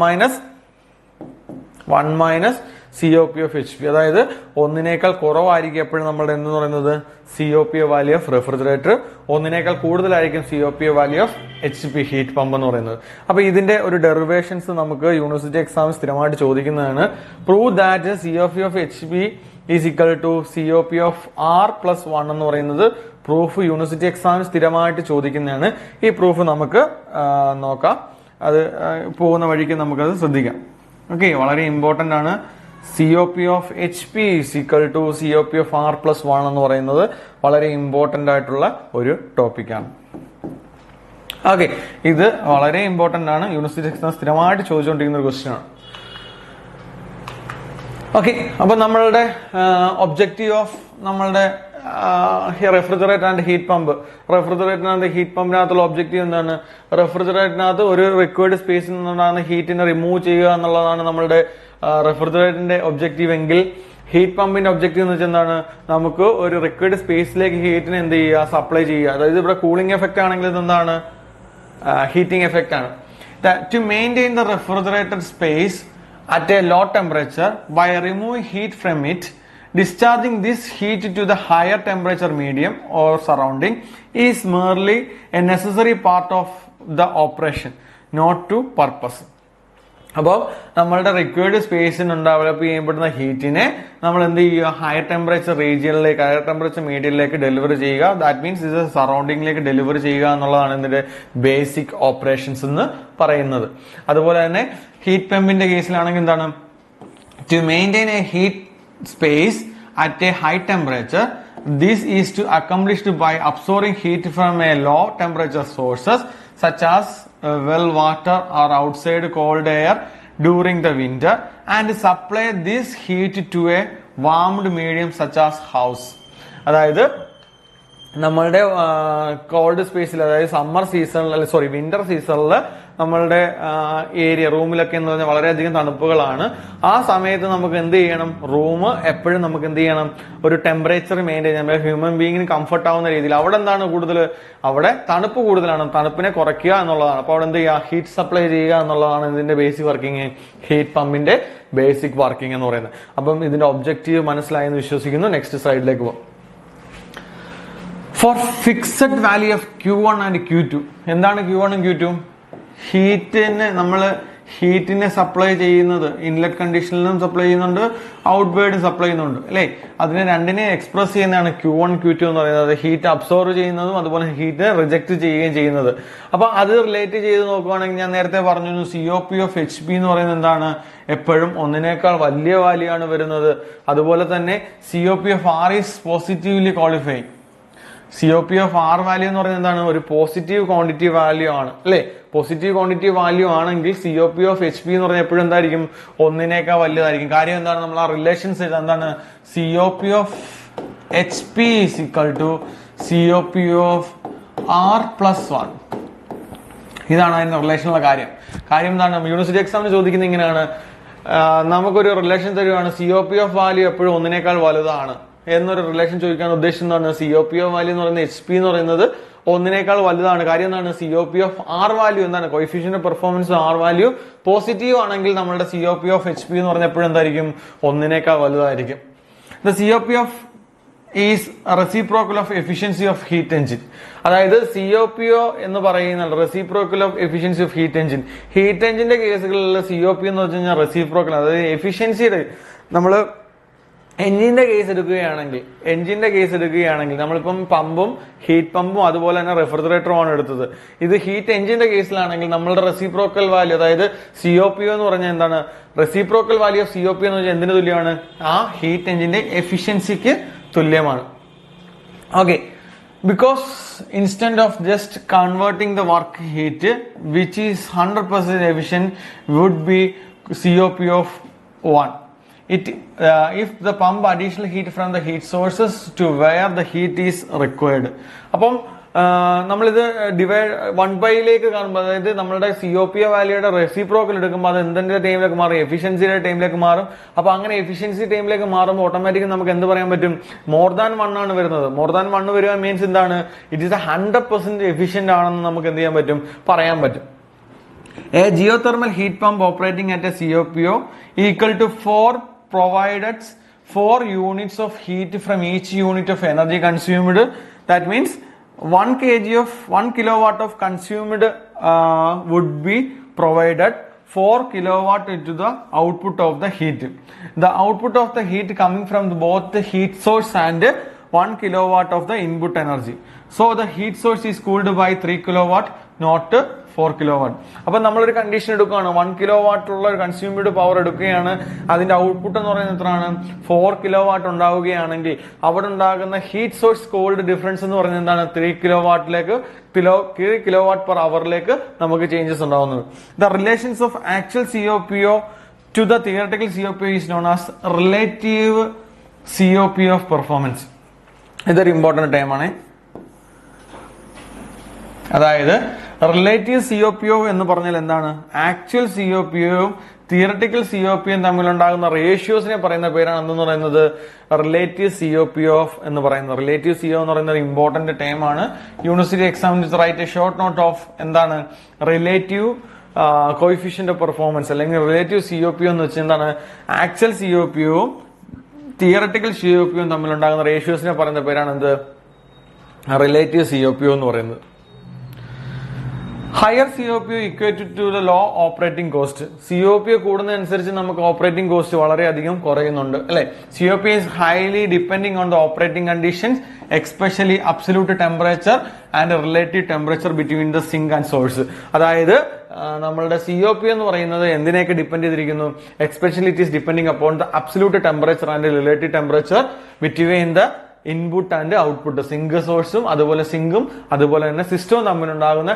Speaker 1: മൈനസ് COP ഓഫ് HP, അതായത് ഒന്നിനേക്കാൾ കുറവായിരിക്കും എപ്പോഴും നമ്മളുടെ എന്ന് പറയുന്നത് COP വാല്യൂ ഓഫ് റെഫ്രിജറേറ്റർ, ഒന്നിനേക്കാൾ കൂടുതലായിരിക്കും COP value of HP heat pump എന്ന് പറയുന്നത്. അപ്പൊ ഇതിന്റെ ഒരു ഡെറിവേഷൻസ് നമുക്ക് യൂണിവേഴ്സിറ്റി എക്സാം സ്ഥിരമായിട്ട് ചോദിക്കുന്നതാണ്. Prove that COP of HP is equal to COP of R plus 1 എന്ന് പറയുന്നത് പ്രൂഫ് യൂണിവേഴ്സിറ്റി എക്സാം സ്ഥിരമായിട്ട് ചോദിക്കുന്നതാണ്. ഈ പ്രൂഫ് നമുക്ക് നോക്കാം. അത് പോകുന്ന വഴിക്ക് നമുക്കത് ശ്രദ്ധിക്കാം. ഓക്കെ, വളരെ ഇമ്പോർട്ടന്റ് ആണ്. COP of HP is equal to COP of R plus 1 എന്ന് പറയുന്നത് വളരെ ഇമ്പോർട്ടന്റ് ആയിട്ടുള്ള ഒരു ടോപ്പിക്കാണ്. ഓക്കെ, ഇത് വളരെ ഇമ്പോർട്ടന്റ് ആണ്. യൂണിവേഴ്സിറ്റി എക്സാം സ്ഥിരമായിട്ട് ചോദിച്ചുകൊണ്ടിരിക്കുന്ന ഒരു ക്വസ്റ്റ്യൻ ആണ്. ഓക്കെ, അപ്പൊ നമ്മളുടെ ഒബ്ജക്റ്റീവ് ഓഫ് നമ്മളുടെ refrigerator and heat pump, refrigerator and heat പമ്പിനകത്തുള്ള ഒബ്ജക്റ്റീവ് എന്താണ്? റെഫ്രിജറേറ്ററിനകത്ത് ഒരു റിക്വയർഡ് സ്പേസിൽ നിന്നുണ്ടാകുന്ന ഹീറ്റിനെ റിമൂവ് ചെയ്യുക എന്നുള്ളതാണ് നമ്മളുടെ റെഫ്രിജറേറ്ററിന്റെ ഒബ്ജക്റ്റീവ് എങ്കിൽ ഹീറ്റ് പമ്പിന്റെ ഒബ്ജക്റ്റീവ് എന്ന് വെച്ചാൽ എന്താണ്? നമുക്ക് ഒരു റിക്വയർഡ് സ്പേസിലേക്ക് ഹീറ്റിനെ എന്ത് ചെയ്യുക? സപ്ലൈ ചെയ്യുക. അതായത് ഇവിടെ കൂളിംഗ് എഫക്ട് ആണെങ്കിൽ ഇത് എന്താണ്? ഹീറ്റിംഗ് എഫക്ട് ആണ്. To maintain the refrigerator space at a low temperature by removing heat from it, discharging this heat to the higher temperature medium or surrounding is merely a necessary part of the operation, not to purpose. അപ്പോൾ നമ്മളുടെ required സ്പേസിന് develop ചെയ്യപ്പെടുന്ന ഹീറ്റിനെ നമ്മൾ എന്ത് ചെയ്യുക? Higher temperature റീജിയനിലേക്ക്, higher temperature മീഡിയത്തിലേക്ക് delivery ചെയ്യുക. That means ഇത് സറൗണ്ടിങ്ങിലേക്ക് ഡെലിവറി ചെയ്യുക എന്നുള്ളതാണ് ഇതിന്റെ ബേസിക് ഓപ്പറേഷൻസ് എന്ന് പറയുന്നത്. അതുപോലെ തന്നെ ഹീറ്റ് പമ്പിന്റെ കേസിലാണെങ്കിൽ എന്താണ്? To maintain a heat space at a high temperature, this is to accomplished by absorbing heat from a low temperature sources such as well water or outside cold air during the winter and supply this heat to a warmed medium such as house. അതായത് നമ്മളുടെ called സ്പേസിൽ, അതായത് summer സീസണിൽ winter സീസണിൽ നമ്മളുടെ area റൂമിലൊക്കെ എന്ന് പറഞ്ഞാൽ വളരെയധികം തണുപ്പുകളാണ്. ആ സമയത്ത് നമുക്ക് എന്ത് ചെയ്യണം? റൂം എപ്പോഴും നമുക്ക് എന്ത് ചെയ്യണം? ഒരു ടെമ്പറേച്ചർ മെയിൻറ്റെയിൻ ചെയ്യാൻ, ഹ്യൂമൻ ബീങ്ങിന് കംഫർട്ട് ആവുന്ന രീതിയിൽ. അവിടെ എന്താണ് കൂടുതൽ? അവിടെ തണുപ്പ് കൂടുതലാണ്. തണുപ്പിനെ കുറയ്ക്കുക എന്നുള്ളതാണ്. അപ്പോൾ അവിടെ എന്ത് ചെയ്യുക? ഹീറ്റ് സപ്ലൈ ചെയ്യുക എന്നുള്ളതാണ് ഇതിന്റെ ബേസിക് വർക്കിംഗ്, ഹീറ്റ് പമ്പിന്റെ ബേസിക് വർക്കിംഗ് എന്ന് പറയുന്നത്. അപ്പം ഇതിന്റെ ഒബ്ജക്റ്റീവ് മനസ്സിലായെന്ന് വിശ്വസിക്കുന്നു. നെക്സ്റ്റ് സ്ലൈഡിലേക്ക് പോകും. For fixed value of Q1 and Q2, എന്താണ് Q1 ഉം Q2? ഹീറ്റിന് നമ്മൾ ഹീറ്റിനെ സപ്ലൈ ചെയ്യുന്നത് ഇൻലെറ്റ് കണ്ടീഷനിൽ നിന്നും സപ്ലൈ ചെയ്യുന്നുണ്ട്, ഔട്ട്വേർഡ് സപ്ലൈ ചെയ്യുന്നുണ്ട് അല്ലേ. അതിനെ രണ്ടിനെ എക്സ്പ്രസ് ചെയ്യുന്നതാണ് Q1 Q2 എന്ന് പറയുന്നത്. ഹീറ്റ് അബ്സോർവ് ചെയ്യുന്നതും അതുപോലെ ഹീറ്റ് റിജക്ട് ചെയ്യുകയും ചെയ്യുന്നത്. അപ്പൊ അത് റിലേറ്റ് ചെയ്ത് നോക്കുവാണെങ്കിൽ ഞാൻ നേരത്തെ പറഞ്ഞു COP ഓഫ് HP എന്ന് പറയുന്നത് എന്താണ്, എപ്പോഴും ഒന്നിനേക്കാൾ വലിയ വാല്യൂ ആണ് വരുന്നത്. അതുപോലെ തന്നെ COP of R is positively qualifying. COP of R value എന്ന് പറയുന്നത് എന്താണ്, ഒരു പോസിറ്റീവ് ക്വാണ്ടിറ്റി വാല്യൂ ആണ് അല്ലെ. പോസിറ്റീവ് ക്വാണ്ടിറ്റി വാല്യൂ ആണെങ്കിൽ COP ഓഫ് HP എന്ന് പറഞ്ഞാൽ എപ്പോഴും എന്തായിരിക്കും, ഒന്നിനേക്കാൾ വലുതായിരിക്കും. കാര്യം എന്താണ്, നമ്മൾ ആ റിലേഷൻസ് എന്താണ്, COP of HP is equal to COP of R plus 1. ഇതാണ് അതിന്റെ റിലേഷനുള്ള കാര്യം. എന്താണ്, യൂണിവേഴ്സിറ്റി എക്സാമിന് ചോദിക്കുന്നത് ഇങ്ങനെയാണ്, നമുക്കൊരു റിലേഷൻ തരുവാണ്, COP ഓഫ് വാല്യൂ എപ്പോഴും ഒന്നിനേക്കാൾ വലുതാണ് എന്നൊരു റിലേഷൻ ചോദിക്കാൻ ഉദ്ദേശിക്കുന്നതാണ്. COP ഓഫ് വാല്യൂ എന്ന് പറയുന്നത് HP എന്ന് പറയുന്നത് ഒന്നിനേക്കാൾ വലുതാണ്. കാര്യം എന്താണ്, COP ഓഫ് R വാല്യൂ എന്താണ്, coefficient performance R value positive ആണെങ്കിൽ നമ്മളുടെ COP ഓഫ് HP എന്ന് പറഞ്ഞാൽ എപ്പോഴും എന്തായിരിക്കും, ഒന്നിനേക്കാൾ വലുതായിരിക്കും. The COP of is reciprocal of efficiency of heat engine. അതായത് COPO എന്ന് പറയുന്ന reciprocal of efficiency of heat engine. Heat എഞ്ചിന്റെ കേസുകളിലുള്ള COP എന്ന് വെച്ച് കഴിഞ്ഞാൽ റെസിപ്രോക്കൽ, അതായത് എഫിഷ്യൻസിയുടെ നമ്മൾ എഞ്ചിന്റെ കേസ് എടുക്കുകയാണെങ്കിൽ നമ്മളിപ്പം പമ്പും ഹീറ്റ് പമ്പും അതുപോലെ തന്നെ റെഫ്രിജറേറ്ററും ആണ് എടുത്തത്. ഇത് ഹീറ്റ് എഞ്ചിന്റെ കേസിലാണെങ്കിൽ നമ്മളുടെ റെസിപ്രോക്കൽ വാല്യൂ, അതായത് COPO എന്ന് പറഞ്ഞാൽ എന്താണ്, റെസിപ്രോക്കൽ വാല്യൂ ഓഫ് COP എന്ന് പറഞ്ഞാൽ എന്തിനു തുല്യമാണ്, ആ ഹീറ്റ് എഞ്ചിന്റെ എഫിഷ്യൻസിക്ക് തുല്യമാണ്. Okay, because instead of just converting the work heat which is 100% efficient would be COP of 1. If the pump additional heat from the heat sources to where the heat is required. അപ്പം നമ്മളിത് divide 1/ലേക്ക് കാണുമ്പോൾ, അതായത് നമ്മളുടെ COP വാല്യൂയുടെ reciprocal എടുക്കുമ്പോൾ അത് എന്തിന്റെ ടൈമിലേക്ക് മാറും, എഫിഷ്യൻസിയുടെ ടൈമിലേക്ക് മാറും. അപ്പൊ അങ്ങനെ എഫിഷ്യൻസി ടൈമിലേക്ക് മാറുമ്പോൾ ഓട്ടോമാറ്റിക്കലി നമുക്ക് എന്ത് പറയാൻ പറ്റും, മോർ ദാൻ 1 ആണ് വരുന്നത്. മോർ ദാൻ 1 വരിക മീൻസ് എന്താണ്, ഇറ്റ് ഈസ് 100% എഫിഷ്യന്റ് ആണെന്ന് നമുക്ക് എന്ത് ചെയ്യാൻ പറ്റും, പറയാൻ പറ്റും. A geothermal heat pump operating at a COPO equal to 4 provided 4 units of heat from each unit of energy consumed. That means 1 kilowatt of consumed would be provided 4 kilowatt into the output of the heat. The output of the heat coming from both the heat source and 1 kilowatt of the input energy. So the heat source is cooled by 3 kilowatt, not 4 kilowatt. അപ്പൊ നമ്മളൊരു condition എടുക്കുകയാണ്, 1 kilowatt ഉള്ള ഒരു consumed power എടുക്കുകയാണ്, അതിന്റെ output എന്ന് പറയുന്നത് എത്രയാണ്, 4 kilowatt ഉണ്ടാവുകയാണെങ്കിൽ അവിടെ ഉണ്ടാകുന്ന ഹീറ്റ് സോഴ്സ് കോൾഡ് ഡിഫറൻസ് എന്ന് പറയുന്നത് എന്താണ്, 3 kilowatt per hourലേക്ക് നമുക്ക് ചേഞ്ചസ് ഉണ്ടാവുന്നത്. The relations of actual COPO to the theoretical COPO is known as relative COP of performance. ഇതൊരു ഇമ്പോർട്ടന്റ് ടൈം ആണ്. അതായത് റിലേറ്റീവ് COPO എന്ന് പറഞ്ഞാൽ എന്താണ്, ആക്ച്വൽ COPOയും തിയററ്റിക്കൽ COPയും തമ്മിലുണ്ടാകുന്ന റേഷ്യോസിനെ പറയുന്ന പേരാണ് എന്തെന്ന് പറയുന്നത്, റിലേറ്റീവ് COPO എന്ന് പറയുന്നത്. റിലേറ്റീവ് CO എന്ന് പറയുന്നത് ഇമ്പോർട്ടന്റ് ടൈം ആണ്. യൂണിവേഴ്സിറ്റി എക്സാമിന് write a short note of എന്താണ് റിലേറ്റീവ് കോയിഫിഷ്യന്റ് ഓഫ് പെർഫോമൻസ്, അല്ലെങ്കിൽ റിലേറ്റീവ് COPO എന്ന് വെച്ചാൽ എന്താണ്, ആക്ച്വൽ COPOയും തിയററ്റിക്കൽ COPയും തമ്മിലുണ്ടാകുന്ന റേഷ്യോസിനെ പറയുന്ന പേരാണ് എന്ത്, റിലേറ്റീവ് COPO എന്ന് പറയുന്നത്. Higher COPO equated to the low operating cost. COPO കൂടുന്നതനുസരിച്ച് നമുക്ക് ഓപ്പറേറ്റിംഗ് കോസ്റ്റ് വളരെയധികം കുറയുന്നുണ്ട് അല്ലെ. COPO is highly depending on the operating conditions, especially absolute temperature and relative temperature between the sink and source. അതായത് നമ്മളുടെ COPO എന്ന് പറയുന്നത് എന്തിനെയൊക്കെ depend ചെയ്തിരിക്കുന്നു, especially it is depending upon the absolute temperature and relative temperature between the input and output. Sink സോഴ്സും അതുപോലെ സിങ്കും അതുപോലെ തന്നെ സിസ്റ്റവും തമ്മിലുണ്ടാകുന്ന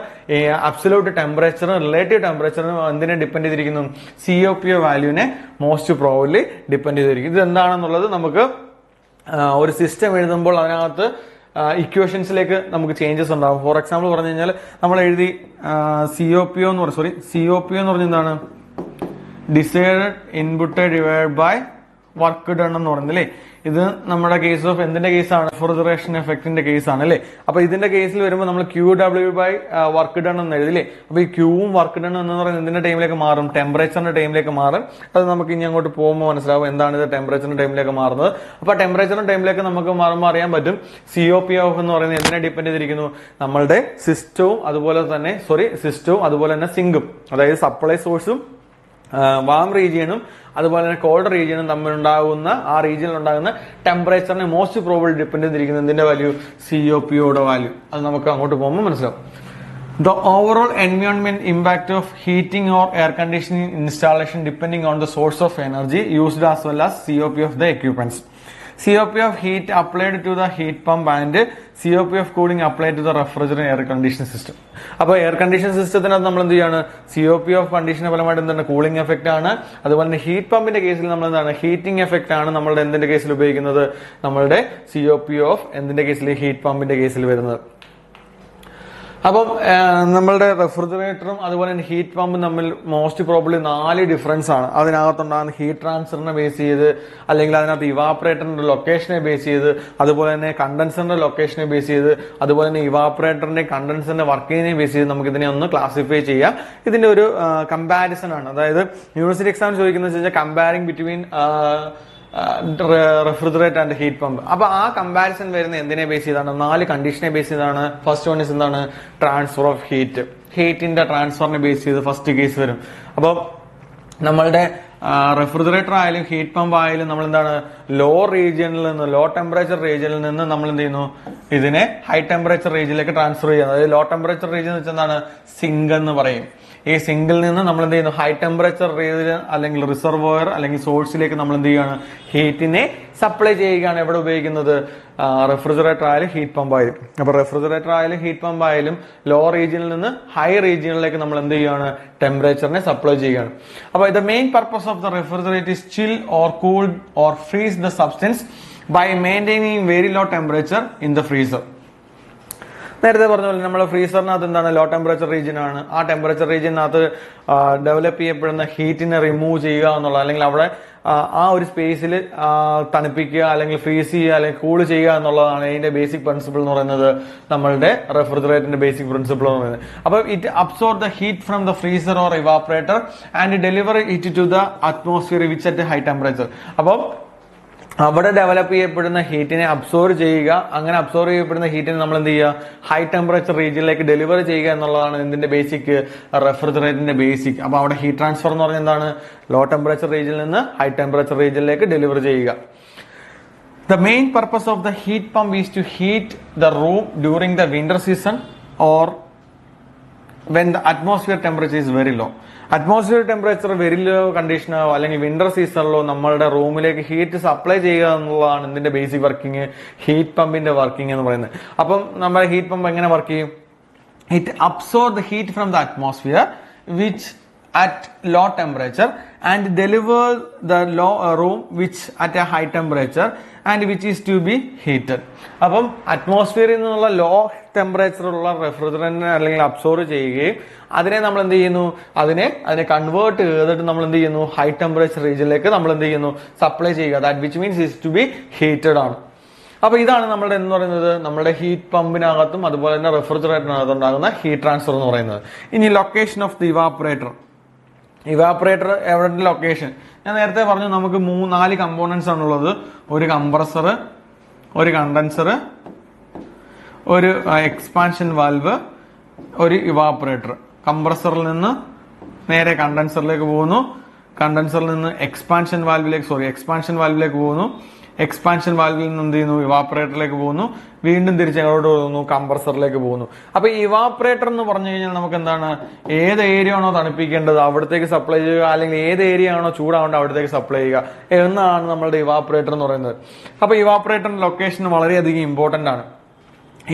Speaker 1: അബ്സല്യൂട്ട് ടെമ്പറേച്ചറും റിലേറ്റീവ് ടെമ്പറേച്ചറും എന്തിനെ ഡിപ്പെൻഡ് ചെയ്തിരിക്കുന്നു, COPO വാല്യൂവിനെ മോസ്റ്റ് പ്രോബബ്ലി ഡിപ്പെൻഡ് ചെയ്തിരിക്കും. ഇത് എന്താണെന്നുള്ളത് നമുക്ക് ഒരു സിസ്റ്റം എഴുതുമ്പോൾ അതിനകത്ത് ഇക്വേഷൻസിലേക്ക് നമുക്ക് ചേഞ്ചസ് ഉണ്ടാകും. ഫോർ എക്സാമ്പിൾ പറഞ്ഞു കഴിഞ്ഞാൽ നമ്മൾ എഴുതി COPO എന്ന് പറഞ്ഞ എന്താണ്, desired input divide by work done എന്ന് പറയുന്നത് അല്ലേ. ഇത് നമ്മുടെ കേസ് ഓഫ് എന്തിന്റെ കേസാണ്, റെഫ്രിജറേഷൻ എഫക്റ്റിന്റെ കേസാണ് അല്ലേ. അപ്പൊ ഇതിന്റെ കേസിൽ വരുമ്പോൾ നമ്മൾ QW ബൈ വർക്ക് ഡൺ എന്ന് എഴുതില്ലേ. അപ്പൊ ഈ ക്യൂവും വർക്ക് ഡൺ എന്ന് പറയുന്നത് എന്തിന്റെ ടൈമിലേക്ക് മാറും, ടെമ്പറേച്ചറിന്റെ ടൈമിലേക്ക് മാറും. അത് നമുക്ക് ഇനി അങ്ങോട്ട് പോകുമ്പോൾ മനസ്സിലാവും എന്താണ് ഇത് ടെമ്പറേച്ചറിന്റെ ടൈമിലേക്ക് മാറുന്നത്. അപ്പൊ ടെമ്പറേച്ചറിന്റെ ടൈമിലേക്ക് നമുക്ക് മാറുമ്പോൾ അറിയാൻ പറ്റും COPO എന്ന് പറയുന്നത് എന്തിനെ ഡിപ്പെൻഡ് ചെയ്തിരിക്കുന്നു, നമ്മളുടെ സിസ്റ്റവും അതുപോലെ തന്നെ സിങ്കും, അതായത് സപ്ലൈ സോഴ്സും വാം റീജിയനും അതുപോലെ തന്നെ കോൾഡ് റീജിയനും തമ്മിലുണ്ടാകുന്ന ആ റീജിയനിൽ ഉണ്ടാകുന്ന ടെമ്പറേച്ചറിനെ മോസ്റ്റ് പ്രോബബിൾ ഡിപ്പെൻഡ് ചെയ്തിരിക്കുന്ന ഇതിന്റെ വാല്യൂ COPയുടെ വാല്യൂ. അത് നമുക്ക് അങ്ങോട്ട് പോകുമ്പോൾ മനസ്സിലാവും. The overall environment impact of heating or air conditioning installation depending on the source of energy used as well as COP of the equipments. COP of heat applied to the heat pump and COP of cooling applied to the refrigerant air conditioning system. അപ്പോൾ air condition സിസ്റ്റത്തിനകത്ത് നമ്മൾ എന്ത് ചെയ്യാണ്, COP of കണ്ടീഷന്റെ ഫലമായിട്ട് എന്താണ് cooling effect ആണ്. അതുപോലെ തന്നെ heat പമ്പിന്റെ കേസിൽ നമ്മൾ എന്താണ് ഹീറ്റിംഗ് എഫക്റ്റ് ആണ് നമ്മളുടെ എന്തിന്റെ കേസിൽ ഉപയോഗിക്കുന്നത്, നമ്മളുടെ COP ഓഫ് എന്തിന്റെ കേസിൽ ഹീറ്റ് പമ്പിന്റെ കേസിൽ വരുന്നത്. അപ്പം നമ്മളുടെ റെഫ്രിജറേറ്ററും അതുപോലെ തന്നെ ഹീറ്റ് പമ്പും തമ്മിൽ മോസ്റ്റ് പ്രോബ്ലി 4 ഡിഫറൻസ് ആണ്. അതിനകത്തുണ്ടാകുന്ന ഹീറ്റ് ട്രാൻസ്ഫറിനെ ബേസ് ചെയ്ത്, അല്ലെങ്കിൽ അതിനകത്ത് ഇവാപ്പറേറ്ററിന്റെ ലൊക്കേഷനെ ബേസ് ചെയ്ത്, അതുപോലെ തന്നെ കണ്ടൻസറിന്റെ ലൊക്കേഷനെ ബേസ് ചെയ്ത്, അതുപോലെ തന്നെ ഇവാപ്പറേറ്ററിന്റെ കണ്ടൻസറിന്റെ വർക്കിങ്ങിനെ ബേസ് ചെയ്ത് നമുക്ക് ഇതിനെ ഒന്ന് ക്ലാസിഫൈ ചെയ്യാം. ഇതിന്റെ ഒരു കമ്പാരിസൺ ആണ്. അതായത് യൂണിവേഴ്സിറ്റി എക്സാം ചോദിക്കുന്നത് വെച്ചാൽ comparing between refrigerator and heat pump. അപ്പൊ ആ കമ്പാരിസൺ വരുന്ന എന്തിനെ ബേസ് ചെയ്താണ്, 4 കണ്ടീഷനെ ബേസ് ചെയ്താണ്. ഫസ്റ്റ് വൺ ഇസ് എന്താണ്, ട്രാൻസ്ഫർ ഓഫ് ഹീറ്റ്. ഹീറ്റിന്റെ ട്രാൻസ്ഫറിനെ ബേസ് ചെയ്ത് ഫസ്റ്റ് കേസ് വരും. അപ്പൊ നമ്മളുടെ റെഫ്രിജറേറ്റർ ആയാലും ഹീറ്റ് പമ്പ് ആയാലും നമ്മൾ എന്താണ് ലോ റീജിയനിൽ നിന്ന്, ലോ ടെമ്പറേച്ചർ റീജിയനിൽ നിന്ന് നമ്മൾ എന്ത് ചെയ്യുന്നു, ഇതിനെ ഹൈ ടെമ്പറേച്ചർ റീജിയനിലേക്ക് ട്രാൻസ്ഫർ ചെയ്യുന്നത്. അതായത് ലോ ടെമ്പറേച്ചർ റീജിയൻ എന്ന് വെച്ചാൽ എന്താണ്, സിങ്ക് എന്ന് പറയും. ഈ സിങ്കിൽ നിന്ന് നമ്മൾ എന്ത് ചെയ്യുന്നു, ഹൈ ടെമ്പറേച്ചർ റീജിയൻ അല്ലെങ്കിൽ റിസർവോയർ അല്ലെങ്കിൽ സോഴ്സിലേക്ക് നമ്മൾ എന്ത് ചെയ്യുകയാണ്, ഹീറ്റിനെ സപ്ലൈ ചെയ്യുകയാണ്. എവിടെ ഉപയോഗിക്കുന്നത്, റെഫ്രിജറേറ്റർ ആയാലും ഹീറ്റ് പമ്പ് ആയാലും. അപ്പൊ റെഫ്രിജറേറ്റർ ആയാലും ഹീറ്റ് പമ്പ് ആയാലും ലോ റീജിയനിൽ നിന്ന് ഹൈ റീജിയനിലേക്ക് നമ്മൾ എന്ത് ചെയ്യുകയാണ്, ടെമ്പറേച്ചറിനെ സപ്ലൈ ചെയ്യുകയാണ്. അപ്പൊ the main purpose of the refrigerator is chill or cool or freeze the substance by maintaining very low temperature in the freezer. നേരത്തെ പറഞ്ഞ പോലെ നമ്മുടെ ഫ്രീസറിനകത്ത് എന്താണ് ലോ ടെമ്പറേച്ചർ റീജിയൻ ആണ്. ആ ടെമ്പറേച്ചർ റീജിയനകത്ത് ഡെവലപ്പ് ചെയ്യപ്പെടുന്ന ഹീറ്റിനെ റിമൂവ് ചെയ്യുക എന്നുള്ള, അല്ലെങ്കിൽ അവിടെ ആ ഒരു സ്പേസിൽ തണുപ്പിക്കുക അല്ലെങ്കിൽ ഫ്രീസ് ചെയ്യുക അല്ലെങ്കിൽ കൂൾ ചെയ്യുക എന്നുള്ളതാണ് ഇതിന്റെ ബേസിക് പ്രിൻസിപ്പിൾ എന്ന് പറയുന്നത്, നമ്മളുടെ റെഫ്രിജറേറ്ററിന്റെ ബേസിക് പ്രിൻസിപ്പിൾ എന്ന് പറയുന്നത്. അപ്പൊ it absorb the heat from the freezer or evaporator and deliver it to the atmosphere which at high temperature. അപ്പം അവിടെ ഡെവലപ്പ് ചെയ്യപ്പെടുന്ന ഹീറ്റിനെ അബ്സോർവ് ചെയ്യുക. അങ്ങനെ അബ്സോർവ് ചെയ്യപ്പെടുന്ന ഹീറ്റിനെ നമ്മൾ എന്ത് ചെയ്യുക, ഹൈ ടെമ്പറേച്ചർ റീജിയനിലേക്ക് ഡെലിവർ ചെയ്യുക എന്നുള്ളതാണ് ഇതിന്റെ ബേസിക്, റെഫ്രിജറേറ്ററിന്റെ ബേസിക്. അപ്പൊ അവിടെ ഹീറ്റ് ട്രാൻസ്ഫർ എന്ന് പറഞ്ഞാൽ എന്താണ്, ലോ ടെമ്പറേച്ചർ റീജിയനിൽ നിന്ന് ഹൈ ടെമ്പറേച്ചർ റീജിയനിലേക്ക് ഡെലിവർ ചെയ്യുക. The main purpose of the heat pump is to heat the room during the winter season or when the atmosphere temperature is very low. Atmosphere temperature very low കണ്ടീഷനോ അല്ലെങ്കിൽ winter സീസണിലോ നമ്മളുടെ റൂമിലേക്ക് heat supply ചെയ്യുക എന്നുള്ളതാണ് ഇതിന്റെ basic working, heat പമ്പിന്റെ working എന്ന് പറയുന്നത്. അപ്പം നമ്മുടെ ഹീറ്റ് പമ്പ് എങ്ങനെ വർക്ക് ചെയ്യും, it absorb the heat from the atmosphere which at low temperature and deliver the low room which at a high temperature and which is to be heated. അപ്പം അറ്റ്മോസ്ഫിയറിൽ നിന്നുള്ള law ടെമ്പറേച്ചറുള്ള റെഫ്രിജറന്റിനെ അല്ലെങ്കിൽ absorb ചെയ്യുകയും അതിനെ നമ്മൾ എന്ത് ചെയ്യുന്നു, അതിനെ കൺവേർട്ട് ചെയ്തിട്ട് നമ്മൾ എന്ത് ചെയ്യുന്നു, ഹൈ ടെമ്പറേച്ചർ റീജിയനിലേക്ക് നമ്മൾ എന്ത് ചെയ്യുന്നു, സപ്ലൈ ചെയ്യുക. That which means is to be heated ആണ്. അപ്പൊ ഇതാണ് നമ്മുടെ എന്ന് പറയുന്നത് നമ്മുടെ ഹീറ്റ് പമ്പിനകത്തും അതുപോലെ തന്നെ റെഫ്രിജറേറ്ററിനകത്തും ഉണ്ടാകുന്ന ഹീറ്റ് ട്രാൻസ്ഫർ എന്ന് പറയുന്നത്. ഇനി location of the evaporator. Evaporator എവിടെ ലൊക്കേഷൻ, ഞാൻ നേരത്തെ പറഞ്ഞു നമുക്ക് 4 കമ്പോണൻസ് ആണുള്ളത്. ഒരു കംപ്രസർ, ഒരു കണ്ടൻസർ, ഒരു എക്സ്പാൻഷൻ വാൽവ്, ഒരു ഇവാപ്പറേറ്റർ. കംപ്രസറിൽ നിന്ന് നേരെ കണ്ടൻസറിലേക്ക് പോകുന്നു, കണ്ടൻസറിൽ നിന്ന് എക്സ്പാൻഷൻ വാൽവിലേക്ക് പോകുന്നു, എക്സ്പാൻഷൻ വാൽവിൽ നിന്ന് എന്ത് ചെയ്യുന്നു, ഇവാപ്പറേറ്ററിലേക്ക് പോകുന്നു, വീണ്ടും തിരിച്ച് എങ്ങോട്ട് പോകുന്നു, കംപ്രസറിലേക്ക് പോകുന്നു. അപ്പൊ ഇവാപ്പറേറ്റർ എന്ന് പറഞ്ഞു കഴിഞ്ഞാൽ നമുക്ക് എന്താണ്, ഏത് ഏരിയ ആണോ തണുപ്പിക്കേണ്ടത് അവിടത്തേക്ക് സപ്ലൈ ചെയ്യുക, അല്ലെങ്കിൽ ഏത് ഏരിയ ആണോ ചൂടാവേണ്ടത് അവിടത്തേക്ക് സപ്ലൈ ചെയ്യുക എന്നാണ് നമ്മുടെ ഇവാപ്പറേറ്റർ എന്ന് പറയുന്നത്. അപ്പൊ ഇവാപ്പറേറ്ററിന്റെ ലൊക്കേഷൻ വളരെയധികം ഇമ്പോർട്ടന്റ് ആണ്.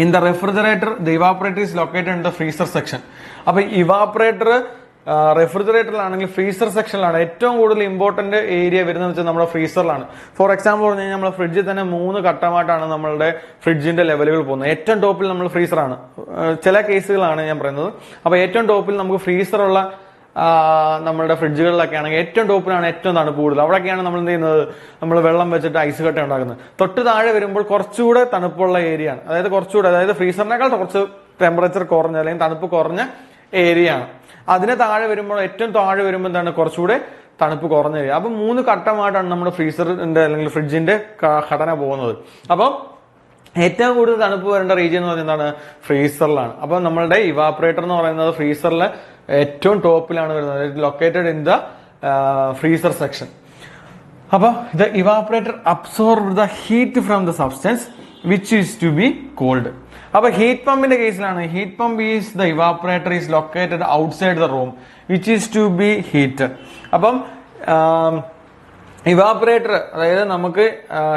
Speaker 1: In the refrigerator the evaporator is located in the freezer section. അപ്പൊ ഇവാപ്പറേറ്റർ റെഫ്രിജറേറ്ററിലാണെങ്കിൽ ഫ്രീസർ സെക്ഷനിലാണ് ഏറ്റവും കൂടുതൽ ഇമ്പോർട്ടന്റ് ഏരിയ വരുന്നത് വെച്ചാൽ നമ്മുടെ ഫ്രീസറിലാണ്. ഫോർ എക്സാമ്പിൾ പറഞ്ഞു കഴിഞ്ഞാൽ നമ്മുടെ ഫ്രിഡ്ജിൽ തന്നെ 3 ഘട്ടമായിട്ടാണ് നമ്മളുടെ ഫ്രിഡ്ജിന്റെ ലെവലുകൾ പോകുന്നത്. ഏറ്റവും ടോപ്പിൽ നമ്മൾ ഫ്രീസറാണ്, ചില കേസുകളാണ് ഞാൻ പറയുന്നത്. അപ്പൊ ഏറ്റവും ടോപ്പിൽ നമുക്ക് ഫ്രീസറുള്ള നമ്മുടെ ഫ്രിഡ്ജുകളിലൊക്കെ ആണെങ്കിൽ ഏറ്റവും ടോപ്പിലാണ് ഏറ്റവും തണുപ്പ് കൂടുതൽ. അവിടെയൊക്കെയാണ് നമ്മൾ എന്ത് ചെയ്യുന്നത്, നമ്മൾ വെള്ളം വെച്ചിട്ട് ഐസ് കട്ട ഉണ്ടാക്കുന്നത്. തൊട്ട് താഴെ വരുമ്പോൾ കുറച്ചുകൂടെ തണുപ്പുള്ള ഏരിയ ആണ്, അതായത് ഫ്രീസറിനേക്കാൾ കുറച്ച് ടെമ്പറേച്ചർ കുറഞ്ഞ അല്ലെങ്കിൽ തണുപ്പ് കുറഞ്ഞ ഏരിയ ആണ്. അതിന് താഴെ വരുമ്പോൾ ഏറ്റവും താഴെ വരുമ്പോൾ എന്താണ്, കുറച്ചുകൂടെ തണുപ്പ് കുറഞ്ഞ ഏരിയ. അപ്പൊ 3 ഘട്ടമായിട്ടാണ് നമ്മുടെ ഫ്രീസറിന്റെ അല്ലെങ്കിൽ ഫ്രിഡ്ജിന്റെ ഘടന പോകുന്നത്. അപ്പൊ ഏറ്റവും കൂടുതൽ തണുപ്പ് വരേണ്ട റീജിയൻ എന്ന് പറയുന്നത് എന്താണ്, ഫ്രീസറിലാണ്. അപ്പൊ നമ്മളുടെ ഇവാപ്പറേറ്റർ എന്ന് പറയുന്നത് ഫ്രീസറിലെ ഏറ്റവും ടോപ്പിലാണ് വരുന്നത്. Located in the freezer section. അപ്പൊ the evaporator absorb the heat from the substance which is to be cooled. അപ്പൊ ഹീറ്റ് പമ്പിന്റെ കേസിലാണ് heat pump is the evaporator is located outside the room which is to be heat. അപ്പം evaporator അതായത് നമുക്ക്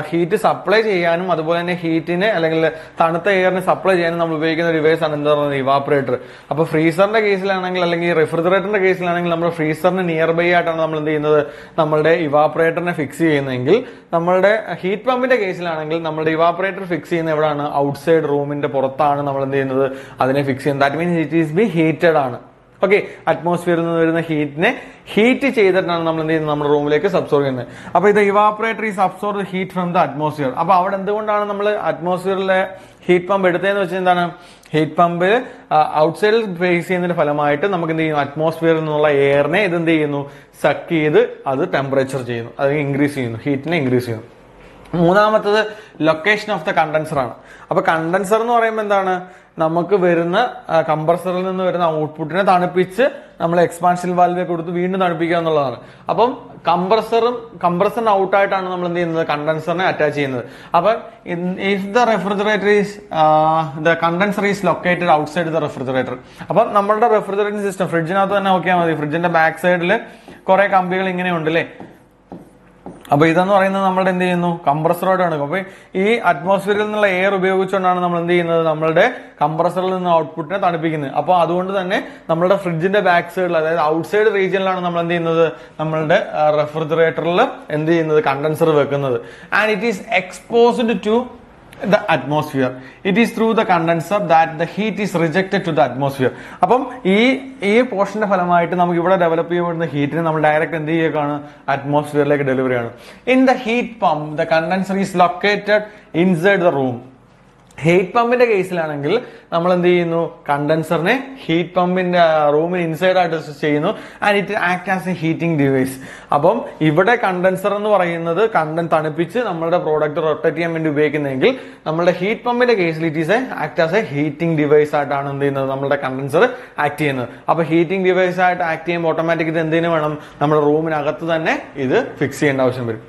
Speaker 1: heat supply ചെയ്യാനും അതുപോലെ തന്നെ ഹീറ്റിന് അല്ലെങ്കിൽ തണുത്ത എയറിന് സപ്ലൈ ചെയ്യാനും നമ്മൾ ഉപയോഗിക്കുന്ന ഡിവൈസ് ആണ് എന്താ പറയുന്നത് ഇവാപറേറ്റർ. അപ്പൊ ഫ്രീസറിന്റെ കേസിലാണെങ്കിൽ അല്ലെങ്കിൽ റെഫ്രിജറേറ്ററിന്റെ കേസിലാണെങ്കിൽ നമ്മൾ ഫ്രീസറിന് നിയർ ബൈ ആയിട്ടാണ് നമ്മൾ എന്ത് ചെയ്യുന്നത് നമ്മളുടെ ഇവാപറേറ്ററിനെ ഫിക്സ് ചെയ്യുന്നതെങ്കിൽ, നമ്മളുടെ ഹീറ്റ് പമ്പിന്റെ കേസിലാണെങ്കിൽ നമ്മുടെ ഇവാപറേറ്റർ ഫിക്സ് ചെയ്യുന്ന എവിടെയാണ് ഔട്ട്സൈഡ് റൂമിന്റെ പുറത്താണ് നമ്മൾ എന്ത് ചെയ്യുന്നത് അതിനെ ഫിക്സ് ചെയ്യുന്നത്. That means it is B heated ആണ്. ഓക്കെ, അറ്റ്മോസ്ഫിയറിൽ നിന്ന് വരുന്ന ഹീറ്റിനെ ഹീറ്റ് ചെയ്തിട്ടാണ് നമ്മൾ എന്ത് ചെയ്യുന്നത് നമ്മുടെ റൂമിലേക്ക് അബ്സോർവ് ചെയ്യുന്നത്. അപ്പൊ ഇത് evaporator is absorb heat from the atmosphere. അപ്പൊ അവിടെ എന്തുകൊണ്ടാണ് നമ്മൾ അറ്റ്മോസ്ഫിയറിലെ ഹീറ്റ് പമ്പ് എടുത്തതെന്ന് വെച്ചാൽ എന്താണ്, ഹീറ്റ് പമ്പ് ഔട്ട്സൈഡിൽ ഫേസ് ചെയ്യുന്നതിന്റെ ഫലമായിട്ട് നമുക്ക് എന്ത് ചെയ്യുന്നു അറ്റ്മോസ്ഫിയറിൽ നിന്നുള്ള എയറിനെ ഇത് എന്ത് ചെയ്യുന്നു സക്ക് ചെയ്ത് അത് ടെമ്പറേച്ചർ ചെയ്യുന്നു, അത് ഇൻക്രീസ് ചെയ്യുന്നു, ഹീറ്റിനെ ഇൻക്രീസ് ചെയ്യുന്നു. മൂന്നാമത്തത് ലൊക്കേഷൻ ഓഫ് ദ കണ്ടൻസർ ആണ്. അപ്പൊ കണ്ടൻസർ എന്ന് പറയുമ്പോൾ എന്താണ്, നമുക്ക് വരുന്ന കംപ്രസറിൽ നിന്ന് വരുന്ന ഔട്ട്പുട്ടിനെ തണുപ്പിച്ച് നമ്മൾ എക്സ്പാൻഷൻ വാൽവിലേക്ക് കൊടുത്ത് വീണ്ടും തണുപ്പിക്കുക എന്നുള്ളതാണ്. അപ്പം കംപ്രസറിന് ഔട്ടായിട്ടാണ് നമ്മൾ എന്ത് ചെയ്യുന്നത് കണ്ടൻസറിനെ അറ്റാച്ച് ചെയ്യുന്നത്. അപ്പൊ if the refrigerator is the condenser is located outside the refrigerator. അപ്പൊ നമ്മുടെ റെഫ്രിജറേറ്റിംഗ് സിസ്റ്റം ഫ്രിഡ്ജിനകത്ത് തന്നെ നോക്കിയാൽ മതി. ഫ്രിഡ്ജിന്റെ ബാക്ക് സൈഡിൽ കുറെ കമ്പികൾ ഇങ്ങനെ ഉണ്ട് അല്ലേ. അപ്പൊ ഇതെന്ന് പറയുന്നത് നമ്മുടെ എന്ത് ചെയ്യുന്നു കംപ്രസറോടാണ്. അപ്പൊ ഈ അറ്റ്മോസ്ഫിയറിൽ നിന്നുള്ള എയർ ഉപയോഗിച്ചുകൊണ്ടാണ് നമ്മൾ എന്ത് ചെയ്യുന്നത് നമ്മളുടെ കംപ്രസറിൽ നിന്ന് ഔട്ട്പുട്ടിനെ തണുപ്പിക്കുന്നത്. അപ്പൊ അതുകൊണ്ട് തന്നെ നമ്മുടെ ഫ്രിഡ്ജിന്റെ ബാക്ക് സൈഡിൽ അതായത് ഔട്ട്സൈഡ് റീജിയനിലാണ് നമ്മൾ എന്ത് ചെയ്യുന്നത് നമ്മളുടെ റെഫ്രിജറേറ്ററിൽ എന്ത് ചെയ്യുന്നത് കണ്ടൻസർ വെക്കുന്നത്. And it is exposed to the atmosphere. It is through the condenser that the heat is rejected to the atmosphere. അപ്പം ഈ പോർഷന്റെ ഫലമായിട്ട് നമുക്ക് ഇവിടെ ഡെവലപ്പ് ചെയ്യപ്പെടുന്ന ഹീറ്റിനെ നമ്മൾ ഡയറക്റ്റ് എന്ത് ചെയ്യുകയാണ് അറ്റ്മോസ്ഫിയറിലേക്ക് ഡെലിവറി ആണ്. In the heat pump the condenser is located inside the room. Heat പമ്പിന്റെ കേസിലാണെങ്കിൽ നമ്മൾ എന്ത് ചെയ്യുന്നു കണ്ടൻസറിനെ ഹീറ്റ് പമ്പിന്റെ റൂമിന് ഇൻസൈഡ് ആയിട്ട് ചെയ്യുന്നു. And it act as A heating device. അപ്പം ഇവിടെ കണ്ടൻസർ എന്ന് പറയുന്നത് തണുപ്പിച്ച് നമ്മുടെ പ്രോഡക്റ്റ് റൊട്ടേറ്റ് ചെയ്യാൻ വേണ്ടി ഉപയോഗിക്കുന്നതെങ്കിൽ നമ്മുടെ ഹീറ്റ് പമ്പിന്റെ കേസിൽ it is act as A heating device ആയിട്ടാണ് എന്ത് ചെയ്യുന്നത് നമ്മുടെ കണ്ടൻസർ ആക്ട് ചെയ്യുന്നത്. അപ്പൊ ഹീറ്റിംഗ് ഡിവൈസ് ആയിട്ട് ആക്ട് ചെയ്യുമ്പോൾ ഓട്ടോമാറ്റിക് ഇത് എന്തിനു വേണം നമ്മുടെ റൂമിനകത്ത് തന്നെ ഇത് ഫിക്സ് ചെയ്യേണ്ട ആവശ്യം വരും.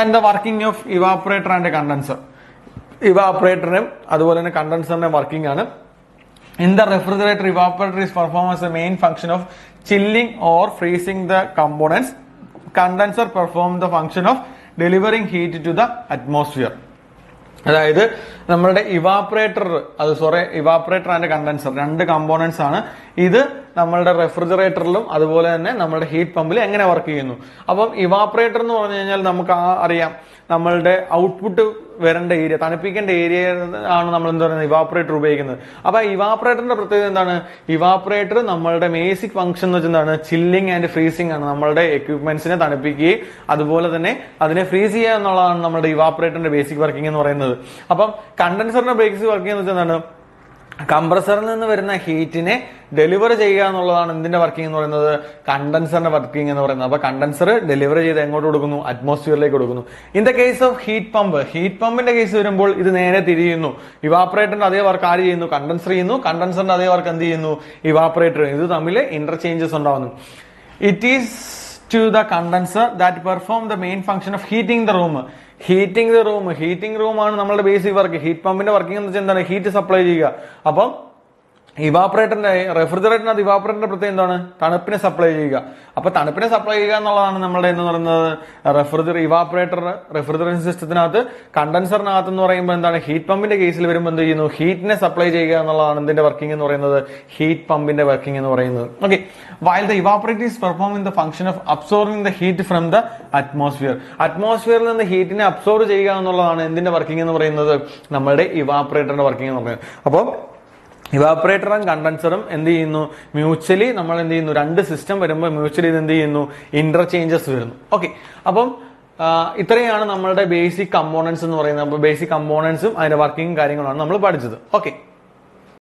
Speaker 1: And the working of evaporator and condenser. ഇവാപറേറ്ററിനും അതുപോലെ തന്നെ കണ്ടൻസറിന്റെ വർക്കിംഗ് ആണ്. In the refrigerator evaporator is perform as a main function of chilling or freezing the components. Condenser perform the function of delivering heat to the atmosphere. അതായത് നമ്മളുടെ evaporator and condenser രണ്ട് components ആണ്. ഇത് നമ്മളുടെ റെഫ്രിജറേറ്ററിലും അതുപോലെ തന്നെ നമ്മുടെ ഹീറ്റ് പമ്പിൽ എങ്ങനെ വർക്ക് ചെയ്യുന്നു. അപ്പം ഇവാപറേറ്റർ എന്ന് പറഞ്ഞു കഴിഞ്ഞാൽ നമുക്ക് അറിയാം നമ്മളുടെ ഔട്ട്പുട്ട് വരേണ്ട ഏരിയ തണുപ്പിക്കേണ്ട ഏരിയ ആണ് നമ്മൾ എന്താ പറയുന്നത് ഇവാപറേറ്റർ ഉപയോഗിക്കുന്നത്. അപ്പൊ ഇവാപറേറ്ററിന്റെ പ്രത്യേകത എന്താണ്, ഇവാപറേറ്റർ നമ്മളുടെ ബേസിക് ഫംഗ്ഷൻ എന്ന് വെച്ചാൽ എന്താണ് ചില്ലിംഗ് ആൻഡ് ഫ്രീസിംഗ് ആണ്. നമ്മളുടെ എക്യുപ്മെന്റ്സിനെ തണുപ്പിക്കുകയും അതുപോലെ തന്നെ അതിനെ ഫ്രീസ് ചെയ്യുക എന്നുള്ളതാണ് നമ്മുടെ ഇവാപറേറ്ററിന്റെ ബേസിക് വർക്കിംഗ് എന്ന് പറയുന്നത്. അപ്പം കണ്ടൻസറിന്റെ ബേസിക് വർക്കിംഗ് എന്ന് വെച്ചാൽ എന്താണ് കംപ്രസറിൽ നിന്ന് വരുന്ന ഹീറ്റിനെ ഡെലിവർ ചെയ്യുക എന്നുള്ളതാണ് എന്തിന്റെ വർക്കിംഗ് എന്ന് പറയുന്നത് കണ്ടൻസറിന്റെ വർക്കിംഗ് എന്ന് പറയുന്നത്. അപ്പൊ കണ്ടൻസർ ഡെലിവർ ചെയ്ത് എങ്ങോട്ട് കൊടുക്കുന്നു അറ്റ്മോസ്ഫിയറിലേക്ക് കൊടുക്കുന്നു. In the case of heat പമ്പിന്റെ കേസ് വരുമ്പോൾ ഇത് നേരെ തിരിയുന്നു. ഇവാപറേറ്ററിന്റെ അതേ വർക്ക് ആര് ചെയ്യുന്നു കണ്ടൻസർ ചെയ്യുന്നു, കണ്ടൻസറിന്റെ അതേ വർക്ക് എന്ത് ചെയ്യുന്നു ഇവാപറേറ്റർ. ഇത് തമ്മിൽ ഇന്റർചേഞ്ചസ് ഉണ്ടാവുന്നു. It is to the condenser that perform the main function of heating the room. Heating room ആണ് നമ്മുടെ ബേസിക് വർക്ക്. ഹീറ്റ് പമ്പിന്റെ വർക്കിംഗ് എന്ന് വെച്ചാൽ എന്താണ് ഹീറ്റ് സപ്ലൈ ചെയ്യുക. അപ്പം റെഫ്രിജറേറ്ററിനകത്ത് ഇവാപറേറ്ററിന്റെ പ്രത്യേകം എന്താണ് തണുപ്പിനെ സപ്ലൈ ചെയ്യുക. അപ്പൊ തണുപ്പിനെ സപ്ലൈ ചെയ്യുക എന്നുള്ളതാണ് നമ്മുടെ എന്ന് പറയുന്നത് റെഫ്രിജറേഷൻ സിസ്റ്റത്തിനകത്ത്. കണ്ടൻസറിനകത്ത് എന്ന് പറയുമ്പോൾ എന്താണ് ഹീറ്റ് പമ്പിന്റെ കേസിൽ വരുമ്പോൾ എന്ത് ചെയ്യുന്നു ഹീറ്റിനെ സപ്ലൈ ചെയ്യുക എന്നുള്ളതാണ് എന്തിന്റെ വർക്കിംഗ് എന്ന് പറയുന്നത് ഹീറ്റ് പമ്പിന്റെ വർക്കിംഗ് എന്ന് പറയുന്നത്. Okay, while the evaporator is performing the function of absorbing the heat from the അറ്റ്മോസ്ഫിയറിൽ നിന്ന് ഹീറ്റിനെ അബ്സോർവ് ചെയ്യുക എന്നുള്ളതാണ് എന്തിന്റെ വർക്കിംഗ് എന്ന് പറയുന്നത് നമ്മുടെ ഇവാപറേറ്ററിന്റെ വർക്കിംഗ് എന്ന് പറയുന്നത്. അപ്പോൾ ഇവാപറേറ്ററും കണ്ടൻസറും എന്ത് ചെയ്യുന്നു മ്യൂച്വലി നമ്മൾ എന്ത് ചെയ്യുന്നു രണ്ട് സിസ്റ്റം വരുമ്പോൾ മ്യൂച്വലി ഇത് എന്ത് ചെയ്യുന്നു ഇന്റർചേഞ്ചസ് വരുന്നു. ഓക്കെ, അപ്പം ഇത്രയാണ് നമ്മളുടെ ബേസിക് കമ്പോണൻസ് എന്ന് പറയുന്നത്. അപ്പോൾ ബേസിക് കമ്പോണൻസും അതിന്റെ വർക്കിംഗ് കാര്യങ്ങളാണ് നമ്മൾ പഠിച്ചത്. ഓക്കെ.